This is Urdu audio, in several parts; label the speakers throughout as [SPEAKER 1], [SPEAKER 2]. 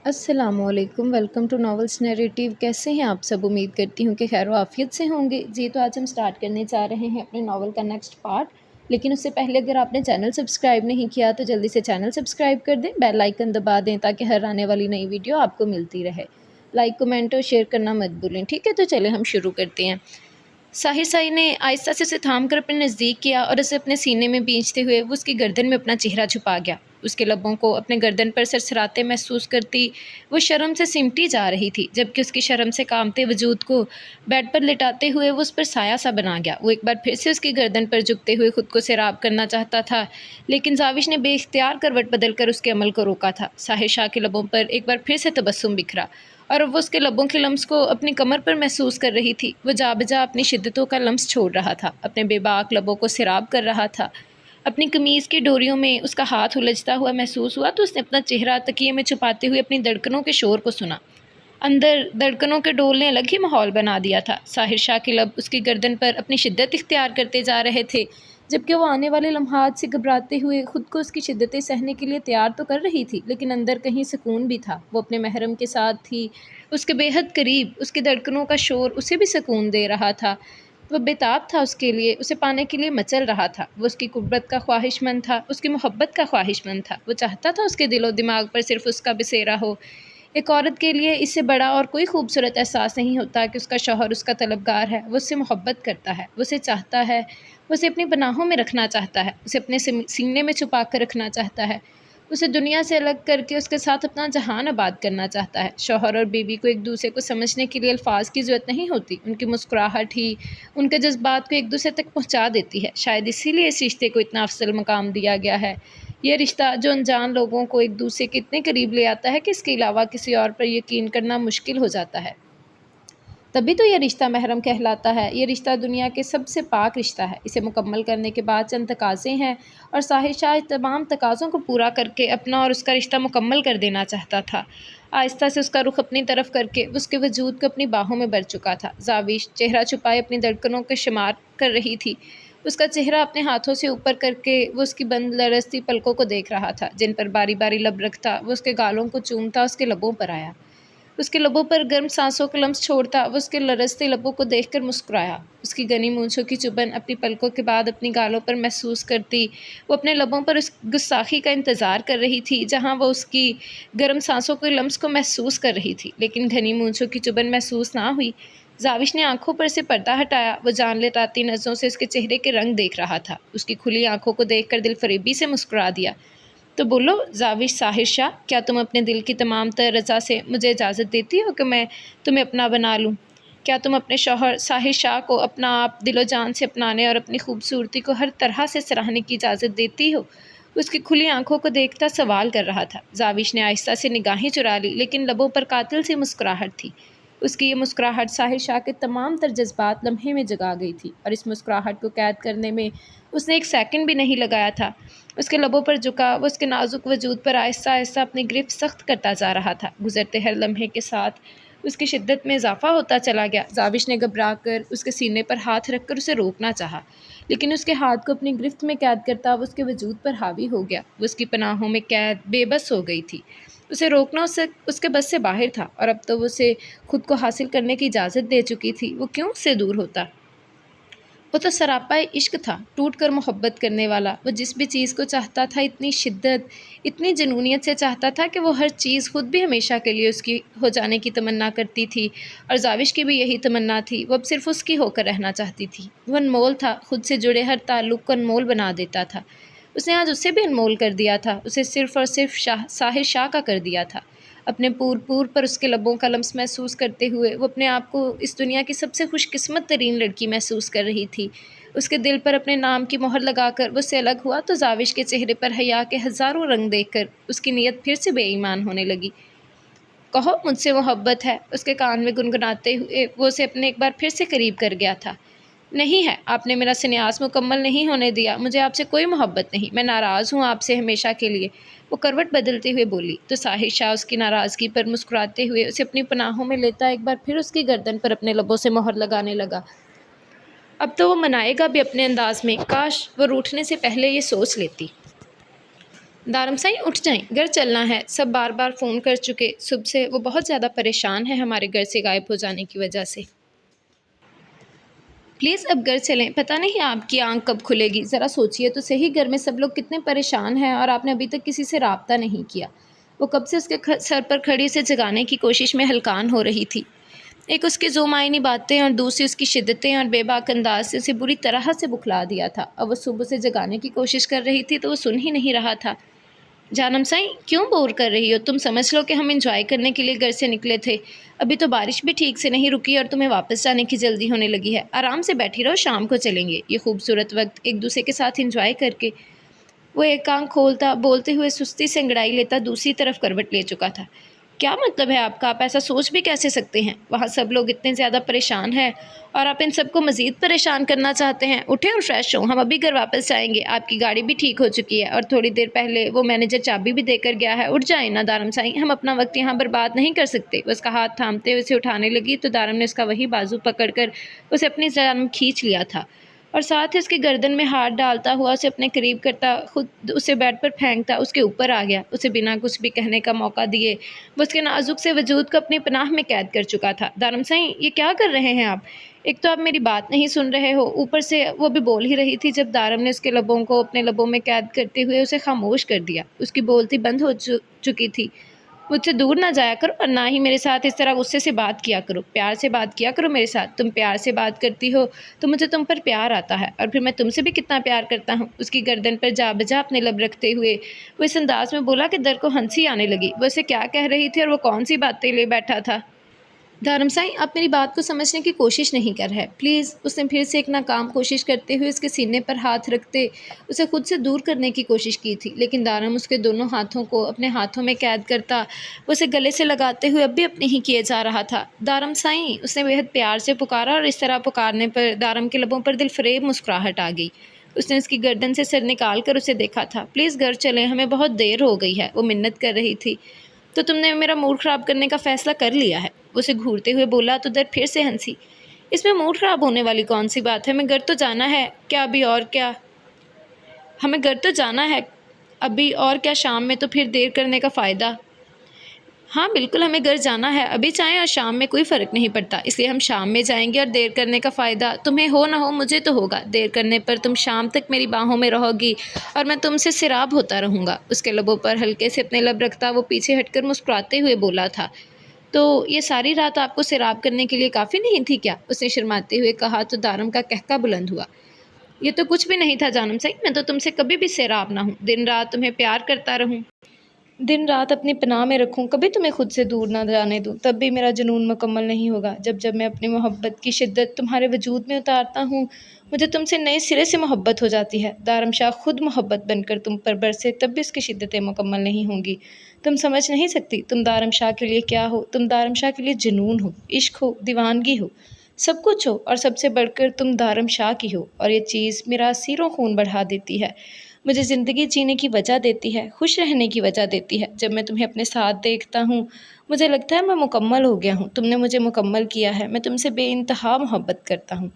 [SPEAKER 1] السلام علیکم، ویلکم ٹو ناولس نیریٹیو۔ کیسے ہیں آپ سب؟ امید کرتی ہوں کہ خیر و عافیت سے ہوں گے جی۔ تو آج ہم سٹارٹ کرنے جا رہے ہیں اپنے ناول کا نیکسٹ پارٹ، لیکن اس سے پہلے اگر آپ نے چینل سبسکرائب نہیں کیا تو جلدی سے چینل سبسکرائب کر دیں، بیل آئیکن دبا دیں تاکہ ہر آنے والی نئی ویڈیو آپ کو ملتی رہے۔ لائک، کمنٹ اور شیئر کرنا مت بھولیں، ٹھیک ہے؟ تو چلیں ہم شروع کرتے ہیں۔ ساحر شاہی نے آہستہ سے اسے تھام کر اپنے نزدیک کیا اور اسے اپنے سینے میں بھینچتے ہوئے وہ اس کی گردن میں اپنا چہرہ چھپا گیا۔ اس کے لبوں کو اپنے گردن پر سرسراتے محسوس کرتی وہ شرم سے سمٹی جا رہی تھی، جبکہ اس کی شرم سے کانپتے وجود کو بیڈ پر لٹاتے ہوئے وہ اس پر سایہ سا بنا گیا۔ وہ ایک بار پھر سے اس کی گردن پر جھکتے ہوئے خود کو سیراب کرنا چاہتا تھا، لیکن زاوش نے بے اختیار کروٹ بدل کر اس کے عمل کو روکا تھا۔ ساحر شاہ کے لبوں پر ایک بار پھر سے تبسم بکھرا اور وہ اس کے لبوں کے لمس کو اپنی کمر پر محسوس کر رہی تھی۔ وہ جا بجا اپنی شدتوں کا لمس چھوڑ رہا تھا، اپنے بے باک لبوں کو سیراب کر رہا تھا۔ اپنی قمیض کی ڈوریوں میں اس کا ہاتھ الجھتا ہوا محسوس ہوا تو اس نے اپنا چہرہ تکیے میں چھپاتے ہوئے اپنی دھڑکنوں کے شور کو سنا۔ اندر دھڑکنوں کے ڈول نے الگ ہی ماحول بنا دیا تھا۔ ساحر شاہ کے لب اس کی گردن پر اپنی شدت اختیار کرتے جا رہے تھے، جبکہ وہ آنے والے لمحات سے گھبراتے ہوئے خود کو اس کی شدتیں سہنے کے لیے تیار تو کر رہی تھی، لیکن اندر کہیں سکون بھی تھا۔ وہ اپنے محرم کے ساتھ تھی، اس کے بے حد قریب، اس کی دھڑکنوں کا شور اسے بھی سکون دے رہا تھا۔ وہ بےتاب تھا اس کے لیے، اسے پانے کے لیے مچل رہا تھا۔ وہ اس کی قربت کا خواہش مند تھا، اس کی محبت کا خواہش مند تھا۔ وہ چاہتا تھا اس کے دل و دماغ پر صرف اس کا بسیرا ہو۔ ایک عورت کے لیے اس سے بڑا اور کوئی خوبصورت احساس نہیں ہوتا کہ اس کا شوہر اس کا طلبگار ہے، وہ اس سے محبت کرتا ہے، وہ اسے چاہتا ہے، وہ اسے اپنی پناہوں میں رکھنا چاہتا ہے، اسے اپنے سینے میں چھپا کر رکھنا چاہتا ہے، اسے دنیا سے الگ کر کے اس کے ساتھ اپنا جہان آباد کرنا چاہتا ہے۔ شوہر اور بیوی کو ایک دوسرے کو سمجھنے کے لیے الفاظ کی ضرورت نہیں ہوتی، ان کی مسکراہٹ ہی ان کے جذبات کو ایک دوسرے تک پہنچا دیتی ہے۔ شاید اسی لیے اس رشتے کو اتنا افضل مقام دیا گیا ہے۔ یہ رشتہ جو انجان لوگوں کو ایک دوسرے کے اتنے قریب لے آتا ہے کہ اس کے علاوہ کسی اور پر یقین کرنا مشکل ہو جاتا ہے۔ تبھی تو یہ رشتہ محرم کہلاتا ہے۔ یہ رشتہ دنیا کے سب سے پاک رشتہ ہے۔ اسے مکمل کرنے کے بعد چند تقاضے ہیں اور ساحر شاہ تمام تقاضوں کو پورا کر کے اپنا اور اس کا رشتہ مکمل کر دینا چاہتا تھا۔ آہستہ سے اس کا رخ اپنی طرف کر کے وہ اس کے وجود کو اپنی باہوں میں بھر چکا تھا۔ زاوش چہرہ چھپائے اپنی دھڑکنوں کے شمار کر رہی تھی۔ اس کا چہرہ اپنے ہاتھوں سے اوپر کر کے وہ اس کی بند لرزتی پلکوں کو دیکھ رہا تھا، جن پر باری باری لب رکھتا، وہ اس کے گالوں کو چومتا، اس کے لبوں پر آیا، اس کے لبوں پر گرم سانسوں کا لمس چھوڑتا، وہ اس کے لرزتے لبوں کو دیکھ کر مسکرایا، اس کی گھنی مونچھوں کی چبھن اپنی پلکوں کے بعد اپنی گالوں پر محسوس کرتی، وہ اپنے لبوں پر اس گستاخی کا انتظار کر رہی تھی جہاں وہ اس کی گرم سانسوں کے لمس کو محسوس کر رہی تھی، لیکن گھنی مونچھوں کی چبھن محسوس نہ ہوئی۔ زاوش نے آنکھوں پر سے پردہ ہٹایا، وہ جان لٹاتی نظروں سے اس کے چہرے کے رنگ دیکھ رہا تھا، اس کی کھلی آنکھوں کو دیکھ کر دل فریبی سے مسکرا دیا۔ تو بولو زاوش ساحر شاہ، کیا تم اپنے دل کی تمام تر رضا سے مجھے اجازت دیتی ہو کہ میں تمہیں اپنا بنا لوں؟ کیا تم اپنے شوہر ساحر شاہ کو اپنا آپ دل و جان سے اپنانے اور اپنی خوبصورتی کو ہر طرح سے سراہنے کی اجازت دیتی ہو؟ اس کی کھلی آنکھوں کو دیکھتا سوال کر رہا تھا۔ زاوش نے آہستہ سے نگاہیں چرا لی، لیکن لبوں پر قاتل سی مسکراہٹ تھی۔ اس کی یہ مسکراہٹ ساحر شاہ کے تمام تر جذبات لمحے میں جگا گئی تھی، اور اس مسکراہٹ کو قید کرنے میں اس نے ایک سیکنڈ بھی نہیں لگایا تھا۔ اس کے لبوں پر جھکا وہ اس کے نازک وجود پر آہستہ آہستہ اپنی گرفت سخت کرتا جا رہا تھا۔ گزرتے ہر لمحے کے ساتھ اس کی شدت میں اضافہ ہوتا چلا گیا۔ زاوش نے گھبرا کر اس کے سینے پر ہاتھ رکھ کر اسے روکنا چاہا، لیکن اس کے ہاتھ کو اپنی گرفت میں قید کرتا وہ اس کے وجود پر حاوی ہو گیا۔ وہ اس کی پناہوں میں قید بے بس ہو گئی تھی۔ اسے روکنا اس کے بس سے باہر تھا، اور اب تو وہ اسے خود کو حاصل کرنے کی اجازت دے چکی تھی۔ وہ کیوں اس سے دور ہوتا؟ وہ تو سراپا عشق تھا، ٹوٹ کر محبت کرنے والا۔ وہ جس بھی چیز کو چاہتا تھا اتنی شدت، اتنی جنونیت سے چاہتا تھا کہ وہ ہر چیز خود بھی ہمیشہ کے لیے اس کی ہو جانے کی تمنا کرتی تھی، اور زاوش کی بھی یہی تمنا تھی۔ وہ اب صرف اس کی ہو کر رہنا چاہتی تھی۔ وہ انمول تھا، خود سے جڑے ہر تعلق کو انمول بنا دیتا تھا۔ اس نے آج اسے بھی انمول کر دیا تھا، اسے صرف اور صرف ساحر شاہ کا کر دیا تھا۔ اپنے پور پر اس کے لبوں کا لمس محسوس کرتے ہوئے وہ اپنے آپ کو اس دنیا کی سب سے خوش قسمت ترین لڑکی محسوس کر رہی تھی۔ اس کے دل پر اپنے نام کی مہر لگا کر وہ اس سے الگ ہوا تو زاوش کے چہرے پر حیا کے ہزاروں رنگ دیکھ کر اس کی نیت پھر سے بے ایمان ہونے لگی۔ کہو مجھ سے محبت ہے، اس کے کان میں گنگناتے ہوئے وہ اسے اپنے ایک بار پھر سے قریب کر گیا تھا۔ نہیں ہے، آپ نے میرا سنیاس مکمل نہیں ہونے دیا، مجھے آپ سے کوئی محبت نہیں، میں ناراض ہوں آپ سے ہمیشہ کے لیے، وہ کروٹ بدلتے ہوئے بولی۔ تو ساحر شاہ اس کی ناراضگی پر مسکراتے ہوئے اسے اپنی پناہوں میں لیتا ایک بار پھر اس کی گردن پر اپنے لبوں سے مہر لگانے لگا۔ اب تو وہ منائے گا بھی اپنے انداز میں، کاش وہ روٹھنے سے پہلے یہ سوچ لیتی۔ دارم سائی اٹھ جائیں، گھر چلنا ہے، سب بار بار فون کر چکے، صبح سے وہ بہت زیادہ پریشان ہے ہمارے گھر سے غائب ہو جانے کی وجہ سے۔ پلیز اب گھر چلیں، پتہ نہیں آپ کی آنکھ کب کھلے گی، ذرا سوچئے تو صحیح، گھر میں سب لوگ کتنے پریشان ہیں اور آپ نے ابھی تک کسی سے رابطہ نہیں کیا۔ وہ کب سے اس کے سر پر کھڑی اسے جگانے کی کوشش میں ہلکان ہو رہی تھی۔ ایک اس کی ذومعنی باتیں اور دوسری اس کی شدتیں اور بے باک انداز سے اسے بری طرح سے بکھلا دیا تھا، اور وہ صبح سے جگانے کی کوشش کر رہی تھی تو وہ سن ہی نہیں رہا تھا۔ جانم سائیں کیوں بور کر رہی ہو؟ تم سمجھ لو کہ ہم انجوائے کرنے کے لیے گھر سے نکلے تھے، ابھی تو بارش بھی ٹھیک سے نہیں رکی اور تمہیں واپس جانے کی جلدی ہونے لگی ہے، آرام سے بیٹھی رہو، شام کو چلیں گے، یہ خوبصورت وقت ایک دوسرے کے ساتھ انجوائے کر کے۔ وہ ایک آنکھ کھولتا بولتے ہوئے سستی سے انگڑائی لیتا دوسری طرف کروٹ لے چکا تھا۔ کیا مطلب ہے آپ کا؟ آپ ایسا سوچ بھی کیسے سکتے ہیں؟ وہاں سب لوگ اتنے زیادہ پریشان ہیں اور آپ ان سب کو مزید پریشان کرنا چاہتے ہیں؟ اٹھیں اور فریش ہوں، ہم ابھی گھر واپس جائیں گے، آپ کی گاڑی بھی ٹھیک ہو چکی ہے اور تھوڑی دیر پہلے وہ مینیجر چابی بھی دے کر گیا ہے، اٹھ جائیں نا دارم سائیں، ہم اپنا وقت یہاں برباد نہیں کر سکتے۔ وہ اس کا ہاتھ تھامتے ہوئے اسے اٹھانے لگی تو دارم نے اس کا وہی بازو پکڑ کر اسے اپنی جانب کھینچ لیا تھا اور ساتھ ہی اس کی گردن میں ہاتھ ڈالتا ہوا اسے اپنے قریب کرتا خود اسے بیڈ پر پھینکتا اس کے اوپر آ گیا، اسے بنا کچھ بھی کہنے کا موقع دیے وہ اس کے نازک سے وجود کو اپنی پناہ میں قید کر چکا تھا۔ دارم سائیں یہ کیا کر رہے ہیں آپ؟ ایک تو آپ میری بات نہیں سن رہے ہو، اوپر سے وہ بھی بول ہی رہی تھی جب دارم نے اس کے لبوں کو اپنے لبوں میں قید کرتے ہوئے اسے خاموش کر دیا۔ اس کی بولتی بند ہو چکی تھی۔ مجھ سے دور نہ جایا کرو اور نہ ہی میرے ساتھ اس طرح غصے سے بات کیا کرو، پیار سے بات کیا کرو میرے ساتھ، تم پیار سے بات کرتی ہو تو مجھے تم پر پیار آتا ہے، اور پھر میں تم سے بھی کتنا پیار کرتا ہوں۔ اس کی گردن پر جا بجا اپنے لب رکھتے ہوئے وہ اس انداز میں بولا کہ در کو ہنسی آنے لگی، وہ اسے کیا کہہ رہی تھی اور وہ کون سی باتیں لے بیٹھا تھا۔ دارم سائیں آپ میری بات کو سمجھنے کی کوشش نہیں کر رہے، پلیز۔ اس نے پھر سے ایک ناکام کوشش کرتے ہوئے اس کے سینے پر ہاتھ رکھتے اسے خود سے دور کرنے کی کوشش کی تھی، لیکن دارم اس کے دونوں ہاتھوں کو اپنے ہاتھوں میں قید کرتا وہ اسے گلے سے لگاتے ہوئے اب بھی اپنے ہی کیے جا رہا تھا۔ دارم سائیں اس نے بےحد پیار سے پکارا اور اس طرح پکارنے پر دارم کے لبوں پر دل فریب مسکراہٹ آ گئی۔ اس نے اس کی گردن سے سر نکال کر اسے دیکھا تھا۔ پلیز گھر چلیں، ہمیں بہت دیر ہو گئی ہے، وہ منت کر رہی تھی۔ تو تم نے میرا موڈ خراب کرنے کا فیصلہ کر لیا ہے، اسے گھورتے ہوئے بولا تو در پھر سے ہنسی۔ اس میں موڈ خراب ہونے والی کون سی بات ہے؟ ہمیں گھر تو جانا ہے، کیا ابھی اور کیا ہمیں گھر تو جانا ہے ابھی اور کیا، شام میں تو پھر دیر کرنے کا فائدہ؟ ہاں بالکل ہمیں گھر جانا ہے، ابھی چاہیں اور شام میں کوئی فرق نہیں پڑتا، اس لیے ہم شام میں جائیں گے، اور دیر کرنے کا فائدہ تمہیں ہو نہ ہو مجھے تو ہوگا، دیر کرنے پر تم شام تک میری باہوں میں رہو گی اور میں تم سے سیراب ہوتا رہوں گا۔ اس کے لبوں پر ہلکے سے اپنے لب رکھتا وہ پیچھے ہٹ کر مسکراتے ہوئے بولا تھا۔ تو یہ ساری رات آپ کو سیراب کرنے کے لیے کافی نہیں تھی کیا؟ اس نے شرماتے ہوئے کہا تو دارم کا قہقہ بلند ہوا۔ یہ تو کچھ بھی نہیں تھا جانم سائیں، میں تو تم سے کبھی بھی سیراب نہ ہوں، دن رات تمہیں پیار کرتا رہوں، دن رات اپنی پناہ میں رکھوں، کبھی تمہیں خود سے دور نہ جانے دوں، تب بھی میرا جنون مکمل نہیں ہوگا۔ جب جب میں اپنی محبت کی شدت تمہارے وجود میں اتارتا ہوں مجھے تم سے نئے سرے سے محبت ہو جاتی ہے۔ دارم شاہ خود محبت بن کر تم پر برسے تب بھی اس کی شدتیں مکمل نہیں ہوں گی، تم سمجھ نہیں سکتی تم دارم شاہ کے لیے کیا ہو، تم دارم شاہ کے لیے جنون ہو، عشق ہو، دیوانگی ہو، سب کچھ ہو، اور سب سے بڑھ کر تم دارم شاہ کی ہو، اور یہ چیز میرا سیروں خون بڑھا دیتی ہے، مجھے زندگی جینے کی وجہ دیتی ہے، خوش رہنے کی وجہ دیتی ہے۔ جب میں تمہیں اپنے ساتھ دیکھتا ہوں مجھے لگتا ہے میں مکمل ہو گیا ہوں، تم نے مجھے مکمل کیا ہے، میں تم سے بے انتہا محبت کرتا ہوں۔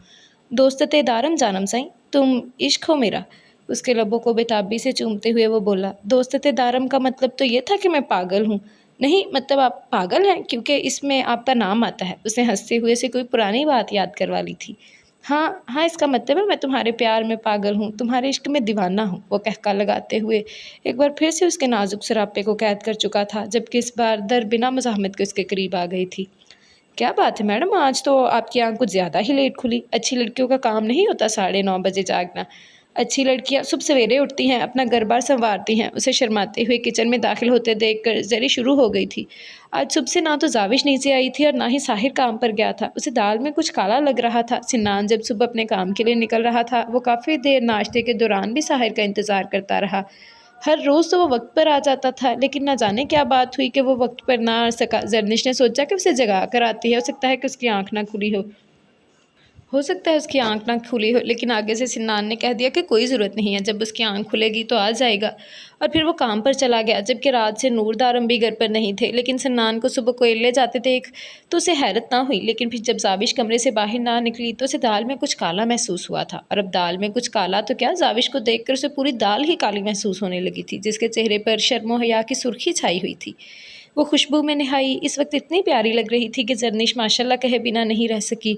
[SPEAKER 1] دوستت دارم جانم سائیں، تم عشق ہو میرا۔ اس کے لبوں کو بےتابی سے چومتے ہوئے وہ بولا۔ دوستت دارم کا مطلب تو یہ تھا کہ میں پاگل ہوں؟ نہیں، مطلب آپ پاگل ہیں کیونکہ اس میں آپ کا نام آتا ہے، اس نے ہنستے ہوئے سے کوئی پرانی بات یاد کروا لی تھی۔ ہاں ہاں، اس کا مطلب ہے میں تمہارے پیار میں پاگل ہوں، تمہارے عشق میں دیوانہ ہوں، وہ قہقہ لگاتے ہوئے ایک بار پھر سے اس کے نازک سراپے کو قید کر چکا تھا، جبکہ اس بار در بنا مزاحمت کے اس کے قریب آ گئی تھی۔ کیا بات ہے میڈم، آج تو آپ کی آنکھ کچھ زیادہ ہی لیٹ کھلی، اچھی لڑکیوں کا کام نہیں ہوتا 9:30 بجے جاگنا، اچھی لڑکیاں صبح سویرے اٹھتی ہیں، اپنا گھر بار سنوارتی ہیں۔ اسے شرماتے ہوئے کچن میں داخل ہوتے دیکھ کر زری شروع ہو گئی تھی۔ آج صبح سے نہ تو زاوش نیچے آئی تھی اور نہ ہی ساحر کام پر گیا تھا، اسے دال میں کچھ کالا لگ رہا تھا۔ سنان جب صبح اپنے کام کے لیے نکل رہا تھا وہ کافی دیر ناشتے کے دوران بھی ساحر کا انتظار کرتا رہا، ہر روز تو وہ وقت پر آ جاتا تھا، لیکن نہ جانے کیا بات ہوئی کہ وہ وقت پر نہ آ سکا۔ زرنش نے سوچا کہ اسے جگا کر آتی ہے، ہو سکتا ہے کہ اس کی آنکھ نہ کھلی ہو۔ ہو سکتا ہے اس کی آنکھ نہ کھلی ہو، لیکن آگے سے سنان نے کہہ دیا کہ کوئی ضرورت نہیں ہے، جب اس کی آنکھ کھلے گی تو آ جائے گا، اور پھر وہ کام پر چلا گیا۔ جبکہ رات سے نور دارم بھی گھر پر نہیں تھے، لیکن سنان کو صبح کوئلے جاتے دیکھ تو اسے حیرت نہ ہوئی، لیکن پھر جب زاوش کمرے سے باہر نہ نکلی تو اسے دال میں کچھ کالا محسوس ہوا تھا، اور اب دال میں کچھ کالا تو کیا، زاوش کو دیکھ کر اسے پوری دال ہی کالی محسوس ہونے لگی تھی، جس کے چہرے پر شرم و حیا کی سرخی چھائی ہوئی تھی۔ وہ خوشبو میں نہائی اس وقت اتنی پیاری لگ رہی تھی کہ زرنش ماشاءاللہ کہے بنا نہیں رہ سکی۔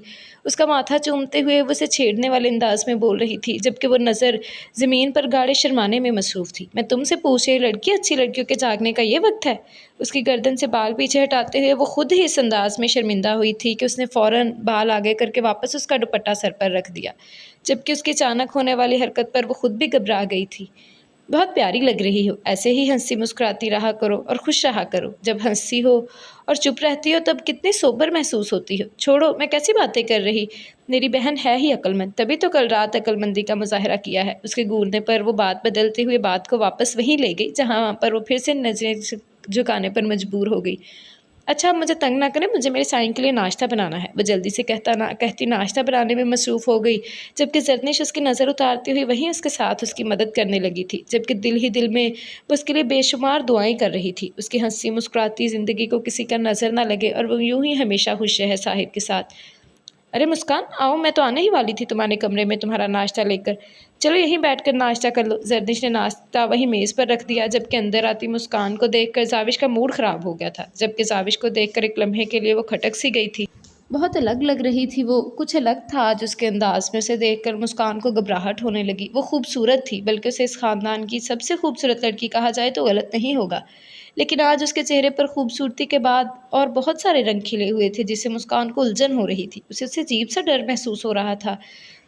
[SPEAKER 1] اس کا ماتھا چومتے ہوئے وہ اسے چھیڑنے والے انداز میں بول رہی تھی، جبکہ وہ نظر زمین پر گاڑے شرمانے میں مصروف تھی۔ میں تم سے پوچھ رہی لڑکی، اچھی لڑکیوں کے جاگنے کا یہ وقت ہے؟ اس کی گردن سے بال پیچھے ہٹاتے ہوئے وہ خود ہی اس انداز میں شرمندہ ہوئی تھی کہ اس نے فوراً بال آگے کر کے واپس اس کا دوپٹہ سر پر رکھ دیا، جبکہ اس کی اچانک ہونے والی حرکت پر وہ خود بھی گھبرا گئی تھی۔ بہت پیاری لگ رہی ہو، ایسے ہی ہنسی مسکراتی رہا کرو اور خوش رہا کرو، جب ہنسی ہو اور چپ رہتی ہو تب کتنی سوبر محسوس ہوتی ہو۔ چھوڑو، میں کیسی باتیں کر رہی، میری بہن ہے ہی عقل مند، تبھی تو کل رات عقل مندی کا مظاہرہ کیا ہے۔ اس کے گھورنے پر وہ بات بدلتے ہوئے بات کو واپس وہیں لے گئی جہاں پر وہ پھر سے نظریں جھکانے پر مجبور ہو گئی۔ اچھا، اب مجھے تنگ نہ کریں، مجھے میری سائن کے لیے ناشتہ بنانا ہے۔ وہ جلدی سے کہتی ناشتہ بنانے میں مصروف ہو گئی، جبکہ زرنش اس کی نظر اتارتی ہوئی وہیں اس کے ساتھ اس کی مدد کرنے لگی تھی، جبکہ دل ہی دل میں وہ اس کے لیے بے شمار دعائیں کر رہی تھی۔ اس کی ہنسی مسکراتی زندگی کو کسی کا نظر نہ لگے اور وہ یوں ہی ہمیشہ خوش رہے ساحر کے ساتھ۔ ارے مسکان، آؤ، میں تو آنے ہی والی تھی تمہارے کمرے میں تمہارا ناشتہ لے کر، چلو یہیں بیٹھ کر ناشتہ کر لو۔ زرنش نے ناشتہ وہیں میز پر رکھ دیا، جبکہ اندر آتی مسکان کو دیکھ کر زاوش کا موڈ خراب ہو گیا تھا، جبکہ زاوش کو دیکھ کر ایک لمحے کے لیے وہ کھٹک سی گئی تھی۔ بہت الگ لگ رہی تھی وہ، کچھ الگ تھا آج اس کے انداز میں۔ اسے دیکھ کر مسکان کو گھبراہٹ ہونے لگی۔ وہ خوبصورت تھی، بلکہ اسے اس خاندان کی سب سے خوبصورت لڑکی کہا جائے تو غلط نہیں ہوگا، لیکن آج اس کے چہرے پر خوبصورتی کے بعد اور بہت سارے رنگ کھلے ہوئے تھے جس سے مسکان کو الجھن ہو رہی تھی۔ اسے عجیب سا ڈر محسوس ہو رہا تھا۔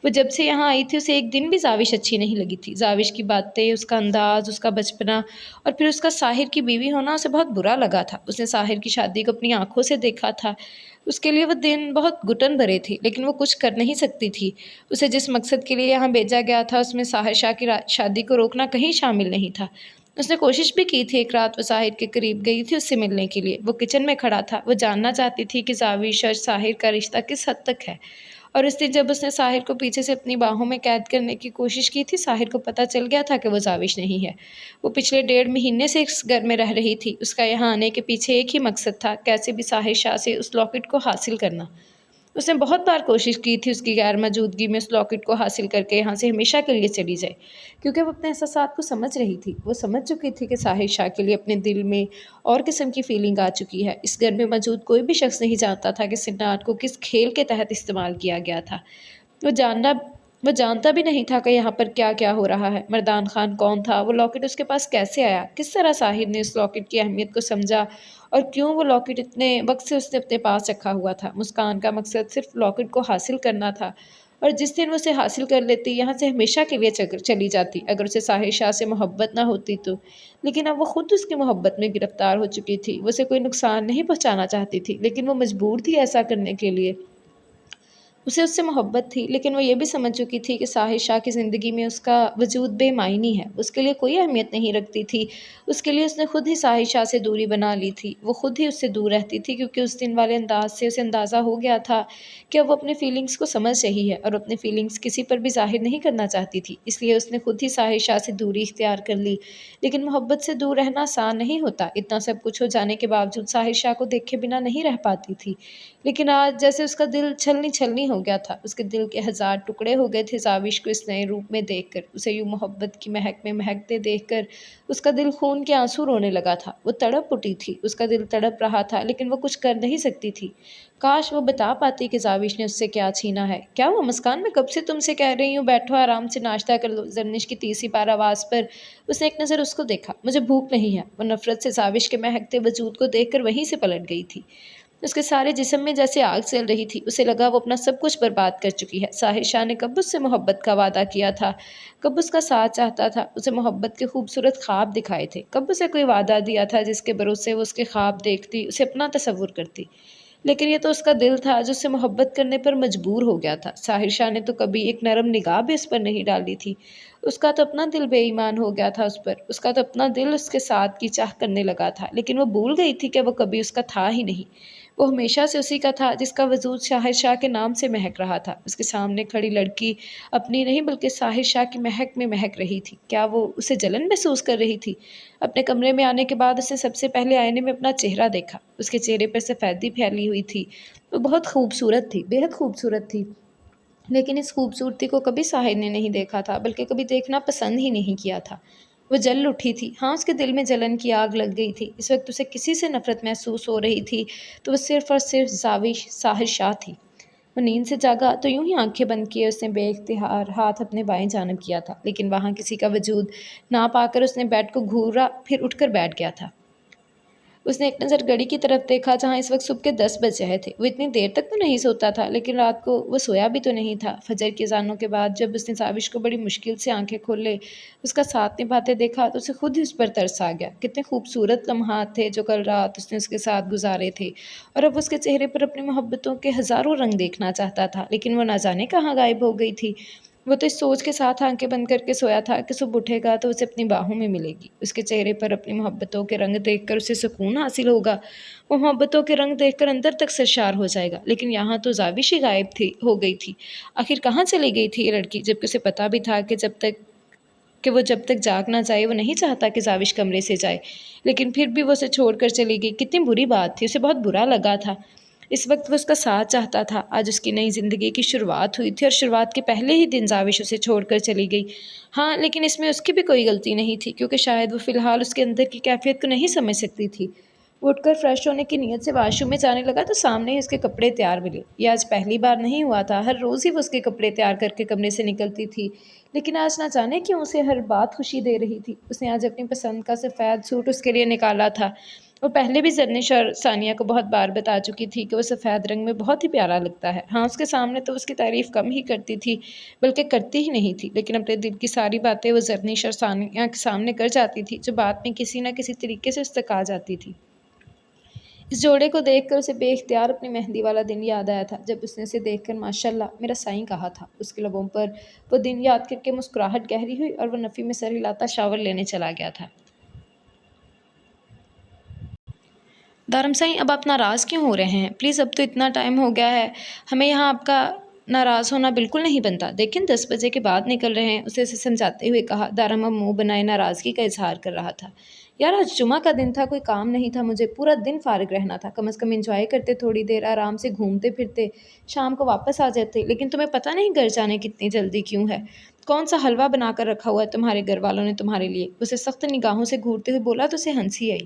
[SPEAKER 1] وہ جب سے یہاں آئی تھی اسے ایک دن بھی زاوش اچھی نہیں لگی تھی۔ زاوش کی باتیں، اس کا انداز، اس کا بچپنا اور پھر اس کا ساحر کی بیوی ہونا اسے بہت برا لگا تھا۔ اس نے ساحر کی شادی کو اپنی آنکھوں سے دیکھا تھا، اس کے لیے وہ دن بہت گھٹن بھرے تھے، لیکن وہ کچھ کر نہیں سکتی تھی۔ اسے جس مقصد کے لیے یہاں بھیجا گیا تھا اس میں ساحر شاہ کی شادی کو روکنا کہیں شامل نہیں تھا۔ اس نے کوشش بھی کی تھی، ایک رات وہ ساحر کے قریب گئی تھی اس سے ملنے کے لیے۔ وہ کچن میں کھڑا تھا، وہ جاننا چاہتی تھی کہ زاوش اور ساحر کا رشتہ کس حد تک ہے، اور اس دن جب اس نے ساحر کو پیچھے سے اپنی باہوں میں قید کرنے کی کوشش کی تھی، ساحر کو پتہ چل گیا تھا کہ وہ زاوش نہیں ہے۔ وہ پچھلے 1.5 مہینے سے اس گھر میں رہ رہی تھی۔ اس کا یہاں آنے کے پیچھے ایک ہی مقصد تھا، کیسے بھی ساحر شاہ سے اس لاکٹ کو حاصل کرنا۔ اس نے بہت بار کوشش کی تھی اس کی غیر موجودگی میں اس لاکٹ کو حاصل کر کے یہاں سے ہمیشہ کے لیے چلی جائے، کیونکہ وہ اپنے احساسات کو سمجھ رہی تھی۔ وہ سمجھ چکی تھی کہ ساحر شاہ کے لیے اپنے دل میں اور قسم کی فیلنگ آ چکی ہے۔ اس گھر میں موجود کوئی بھی شخص نہیں جانتا تھا کہ سنات کو کس کھیل کے تحت استعمال کیا گیا تھا۔ وہ جانتا بھی نہیں تھا کہ یہاں پر کیا کیا ہو رہا ہے۔ مردان خان کون تھا، وہ لاکٹ اس کے پاس کیسے آیا، کس طرح ساحر نے اس لاکٹ کی اہمیت کو سمجھا، اور کیوں وہ لاکٹ اتنے وقت سے اس نے اپنے پاس رکھا ہوا تھا۔ مسکان کا مقصد صرف لاکٹ کو حاصل کرنا تھا، اور جس دن وہ اسے حاصل کر لیتی یہاں سے ہمیشہ کے لیے چلی جاتی، اگر اسے ساحر شاہ سے محبت نہ ہوتی تو۔ لیکن اب وہ خود اس کی محبت میں گرفتار ہو چکی تھی۔ وہ اسے کوئی نقصان نہیں پہنچانا چاہتی تھی، لیکن وہ مجبور تھی ایسا کرنے کے لیے۔ اسے اس سے محبت تھی، لیکن وہ یہ بھی سمجھ چکی تھی کہ ساحر شاہ کی زندگی میں اس کا وجود بے معنی ہے، اس کے لیے کوئی اہمیت نہیں رکھتی تھی۔ اس کے لیے اس نے خود ہی ساحر شاہ سے دوری بنا لی تھی۔ وہ خود ہی اس سے دور رہتی تھی، کیونکہ اس دن والے انداز سے اسے اندازہ ہو گیا تھا کہ وہ اپنے فیلنگز کو سمجھ رہی ہے اور اپنے فیلنگز کسی پر بھی ظاہر نہیں کرنا چاہتی تھی۔ اس لیے اس نے خود ہی ساحر شاہ سے دوری اختیار کر لی۔ لیکن محبت سے دور رہنا آسان نہیں ہوتا۔ اتنا سب کچھ ہو جانے کے باوجود ساحر شاہ کو دیکھے بنا نہیں رہ پاتی تھی، لیکن آج جیسے اس کا دل چھلنی چھلنی ہو گیا تھا۔ اس کے دل کے 1000 ٹکڑے ہو گئے تھے زاوش کو اس نئے روپ میں دیکھ کر۔ اسے یوں محبت کی مہک میں مہکتے دیکھ کر اس کا دل خون کے آنسو رونے لگا تھا۔ وہ تڑپ اٹھی تھی، اس کا دل تڑپ رہا تھا، لیکن وہ کچھ کر نہیں سکتی تھی۔ کاش وہ بتا پاتی کہ زاوش نے اس سے کیا چھینا ہے۔ کیا ہوا مسکان، میں کب سے تم سے کہہ رہی ہوں بیٹھو آرام سے ناشتہ کر لو۔ زرنش کی تیسری بار آواز پر اس نے ایک نظر اس کو دیکھا۔ مجھے بھوک نہیں ہے۔ وہ نفرت سے زاوش کے مہکتے وجود کو دیکھ کر وہیں سے پلٹ گئی تھی۔ اس کے سارے جسم میں جیسے آگ چل رہی تھی۔ اسے لگا وہ اپنا سب کچھ برباد کر چکی ہے۔ ساحر شاہ نے کب اس سے محبت کا وعدہ کیا تھا، کب اس کا ساتھ چاہتا تھا، اسے محبت کے خوبصورت خواب دکھائے تھے، کب اسے کوئی وعدہ دیا تھا جس کے بھروسے وہ اس کے خواب دیکھتی، اسے اپنا تصور کرتی۔ لیکن یہ تو اس کا دل تھا جو اس سے محبت کرنے پر مجبور ہو گیا تھا۔ ساحر شاہ نے تو کبھی ایک نرم نگاہ بھی اس پر نہیں ڈالی تھی۔ اس کا تو اپنا دل بے ایمان ہو گیا تھا اس پر، اس کا تو اپنا دل اس کے ساتھ کی چاہ کرنے لگا تھا، لیکن وہ بھول گئی تھی کہ وہ کبھی اس کا تھا ہی نہیں۔ وہ ہمیشہ سے اسی کا تھا جس کا وجود شاہر شاہ کے نام سے مہک رہا تھا۔ اس کے سامنے کھڑی لڑکی اپنی نہیں بلکہ شاہر شاہ کی مہک میں مہک رہی تھی۔ کیا وہ اسے جلن محسوس کر رہی تھی؟ اپنے کمرے میں آنے کے بعد اس نے سب سے پہلے آئینے میں اپنا چہرہ دیکھا۔ اس کے چہرے پر سفیدی پھیلی ہوئی تھی۔ وہ بہت خوبصورت تھی، بے حد خوبصورت تھی، لیکن اس خوبصورتی کو کبھی ساحر نے نہیں دیکھا تھا، بلکہ کبھی دیکھنا پسند ہی نہیں کیا تھا۔ وہ جل اٹھی تھی، ہاں اس کے دل میں جلن کی آگ لگ گئی تھی۔ اس وقت اسے کسی سے نفرت محسوس ہو رہی تھی تو وہ صرف اور صرف شاہر شاہ تھی۔ وہ نیند سے جاگا تو یوں ہی آنکھیں بند کیے اس نے بے اختیار ہاتھ اپنے بائیں جانب کیا تھا، لیکن وہاں کسی کا وجود نہ پا کر اس نے بیڈ کو گھورا، پھر اٹھ کر بیٹھ گیا تھا۔ اس نے ایک نظر گھڑی کی طرف دیکھا جہاں اس وقت صبح کے 10 بج رہے تھے۔ وہ اتنی دیر تک تو نہیں سوتا تھا، لیکن رات کو وہ سویا بھی تو نہیں تھا۔ فجر کی اذانوں کے بعد جب اس نے ساوش کو بڑی مشکل سے آنکھیں کھولے اس کا ساتھ نبھاتے دیکھا تو اسے خود ہی اس پر ترس آ گیا۔ کتنے خوبصورت لمحات تھے جو کل رات اس نے اس کے ساتھ گزارے تھے، اور اب اس کے چہرے پر اپنی محبتوں کے ہزاروں رنگ دیکھنا چاہتا تھا، لیکن وہ نہ جانے کہاں غائب ہو گئی تھی۔ وہ تو اس سوچ کے ساتھ آنکھیں بند کر کے سویا تھا کہ صبح اٹھے گا تو اسے اپنی باہوں میں ملے گی، اس کے چہرے پر اپنی محبتوں کے رنگ دیکھ کر اسے سکون حاصل ہوگا، وہ محبتوں کے رنگ دیکھ کر اندر تک سرشار ہو جائے گا۔ لیکن یہاں تو زاوش ہی غائب ہو گئی تھی۔ آخر کہاں چلی گئی تھی یہ لڑکی، جبکہ اسے پتہ بھی تھا کہ وہ جب تک جاگ نہ جائے وہ نہیں چاہتا کہ زاوش کمرے سے جائے، لیکن پھر بھی وہ اسے چھوڑ کر چلی گئی۔ کتنی بری بات تھی، اسے بہت برا لگا تھا۔ اس وقت وہ اس کا ساتھ چاہتا تھا۔ آج اس کی نئی زندگی کی شروعات ہوئی تھی اور شروعات کے پہلے ہی دن زاوش اسے چھوڑ کر چلی گئی۔ ہاں، لیکن اس میں اس کی بھی کوئی غلطی نہیں تھی، کیونکہ شاید وہ فی الحال اس کے اندر کی کیفیت کو نہیں سمجھ سکتی تھی۔ وہ اٹھ کر فریش ہونے کی نیت سے واش روم میں جانے لگا تو سامنے ہی اس کے کپڑے تیار ملے۔ یہ آج پہلی بار نہیں ہوا تھا، ہر روز ہی وہ اس کے کپڑے تیار کر کے کمرے سے نکلتی تھی، لیکن آج نہ جانے کیوں اسے ہر بات خوشی دے رہی تھی۔ اس نے آج اپنی پسند کا سفید سوٹ اس کے لیے نکالا تھا۔ وہ پہلے بھی زرنش اور ثانیہ کو بہت بار بتا چکی تھی کہ وہ سفید رنگ میں بہت ہی پیارا لگتا ہے۔ ہاں، اس کے سامنے تو اس کی تعریف کم ہی کرتی تھی، بلکہ کرتی ہی نہیں تھی، لیکن اپنے دل کی ساری باتیں وہ زرنش اور ثانیہ کے سامنے کر جاتی تھی، جو بات میں کسی نہ کسی طریقے سے اس تک آ جاتی تھی۔ اس جوڑے کو دیکھ کر اسے بے اختیار اپنی مہندی والا دن یاد آیا تھا، جب اس نے اسے دیکھ کر ماشاءاللہ میرا سائیں کہا تھا۔ اس کے لبوں پر وہ دن یاد کر کے مسکراہٹ گہری ہوئی اور وہ نفی میں سر ہلاتا شاور لینے چلا گیا تھا۔ دارم سائیں، اب آپ ناراض کیوں ہو رہے ہیں؟ پلیز، اب تو اتنا ٹائم ہو گیا ہے، ہمیں یہاں آپ کا ناراض ہونا بالکل نہیں بنتا۔ دیکھیں 10 بجے کے بعد نکل رہے ہیں، اسے سمجھاتے ہوئے کہا۔ دارم اب منہ بنائے ناراضگی کا اظہار کر رہا تھا۔ یار، آج جمعہ کا دن تھا، کوئی کام نہیں تھا، مجھے پورا دن فارغ رہنا تھا، کم از کم انجوائے کرتے، تھوڑی دیر آرام سے گھومتے پھرتے، شام کو واپس آ جاتے، لیکن تمہیں پتہ نہیں گھر جانے کتنی جلدی کیوں ہے؟ کون سا حلوہ بنا کر رکھا ہوا ہے تمہارے گھر والوں نے تمہارے لیے؟ اسے سخت نگاہوں سے گھورتے ہوئے بولا تو اسے ہنسی آئی۔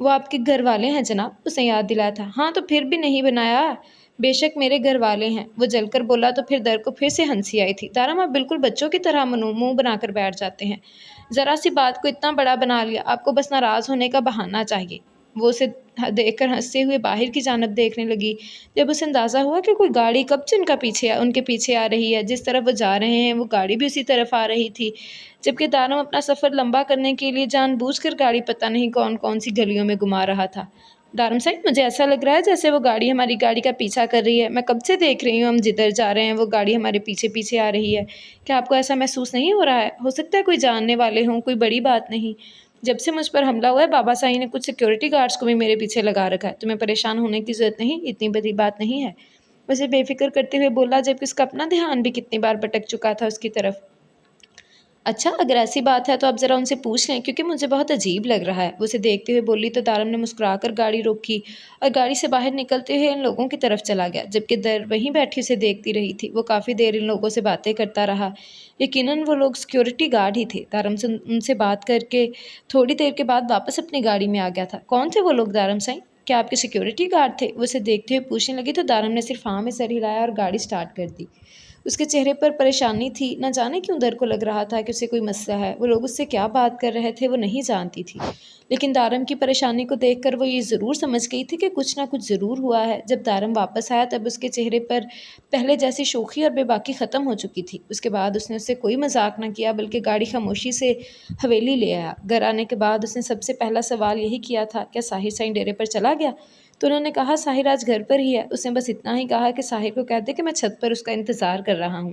[SPEAKER 1] وہ آپ کے گھر والے ہیں جناب، اسے یاد دلایا تھا۔ ہاں تو پھر بھی نہیں بنایا؟ بے شک میرے گھر والے ہیں، وہ جل کر بولا تو پھر در کو پھر سے ہنسی آئی تھی۔ دارم، آپ بالکل بچوں کی طرح منہ بنا کر بیٹھ جاتے ہیں، ذرا سی بات کو اتنا بڑا بنا لیا، آپ کو بس ناراض ہونے کا بہانہ چاہیے۔ وہ اسے دیکھ کر ہنستے ہوئے باہر کی جانب دیکھنے لگی۔ جب اسے اندازہ ہوا کہ کوئی گاڑی کب سے ان کے پیچھے آ رہی ہے، جس طرف وہ جا رہے ہیں وہ گاڑی بھی اسی طرف آ رہی تھی، جبکہ دارم اپنا سفر لمبا کرنے کے لیے جان بوجھ کر گاڑی پتہ نہیں کون کون سی گلیوں میں گھما رہا تھا۔ دارم سائیں، مجھے ایسا لگ رہا ہے جیسے وہ گاڑی ہماری گاڑی کا پیچھا کر رہی ہے، میں کب سے دیکھ رہی ہوں ہم جدھر جا رہے ہیں وہ گاڑی ہمارے پیچھے پیچھے آ رہی ہے۔ کیا آپ کو ایسا محسوس نہیں ہو رہا ہے؟ ہو سکتا ہے کوئی جاننے والے ہوں، کوئی بڑی بات نہیں۔ جب سے مجھ پر حملہ ہوا ہے بابا سائیں نے کچھ سیکیورٹی گارڈز کو بھی میرے پیچھے لگا رکھا ہے، تمہیں پریشان ہونے کی ضرورت نہیں، اتنی بڑی بات نہیں ہے۔ اسے بے فکر کرتے ہوئے بولا، جبکہ اس کا اپنا دھیان بھی کتنی بار بھٹک چکا تھا اس کی طرف۔ اچھا، اگر ایسی بات ہے تو آپ ذرا ان سے پوچھ لیں، کیونکہ مجھے بہت عجیب لگ رہا ہے۔ وہ اسے دیکھتے ہوئے بولی تو دارم نے مسکرا کر گاڑی روکی اور گاڑی سے باہر نکلتے ہوئے ان لوگوں کی طرف چلا گیا، جبکہ در وہیں بیٹھی اسے دیکھتی رہی تھی۔ وہ کافی دیر ان لوگوں سے باتیں کرتا رہا، یقیناً وہ لوگ سیکیورٹی گارڈ ہی تھے۔ دارم سے ان سے بات کر کے تھوڑی دیر کے بعد واپس اپنی گاڑی میں آ گیا تھا۔ کون تھے وہ لوگ دارم سائیں؟ کیا آپ کے سیکیورٹی گارڈ تھے؟ وہ اسے دیکھتے ہوئے پوچھنے لگی تو دارم نے صرف ہاں میں سر ہلایا اور گاڑی سٹارٹ کر دی۔ اس کے چہرے پر پریشانی تھی، نہ جانے کیوں در کو لگ رہا تھا کہ اسے کوئی مسئلہ ہے۔ وہ لوگ اس سے کیا بات کر رہے تھے وہ نہیں جانتی تھی، لیکن دارم کی پریشانی کو دیکھ کر وہ یہ ضرور سمجھ گئی تھی کہ کچھ نہ کچھ ضرور ہوا ہے۔ جب دارم واپس آیا تب اس کے چہرے پر پہلے جیسی شوخی اور بے باکی ختم ہو چکی تھی۔ اس کے بعد اس نے اس سے کوئی مذاق نہ کیا، بلکہ گاڑی خاموشی سے حویلی لے آیا۔ گھر آنے کے بعد اس نے سب سے پہلا سوال یہی کیا تھا، کیا ساحر سائیں ڈیرے پر چلا گیا؟ تو انہوں نے کہا ساحر آج گھر پر ہی ہے۔ اس نے بس اتنا ہی کہا کہ ساحر کو کہہ دے کہ میں چھت پر اس کا انتظار کر رہا ہوں۔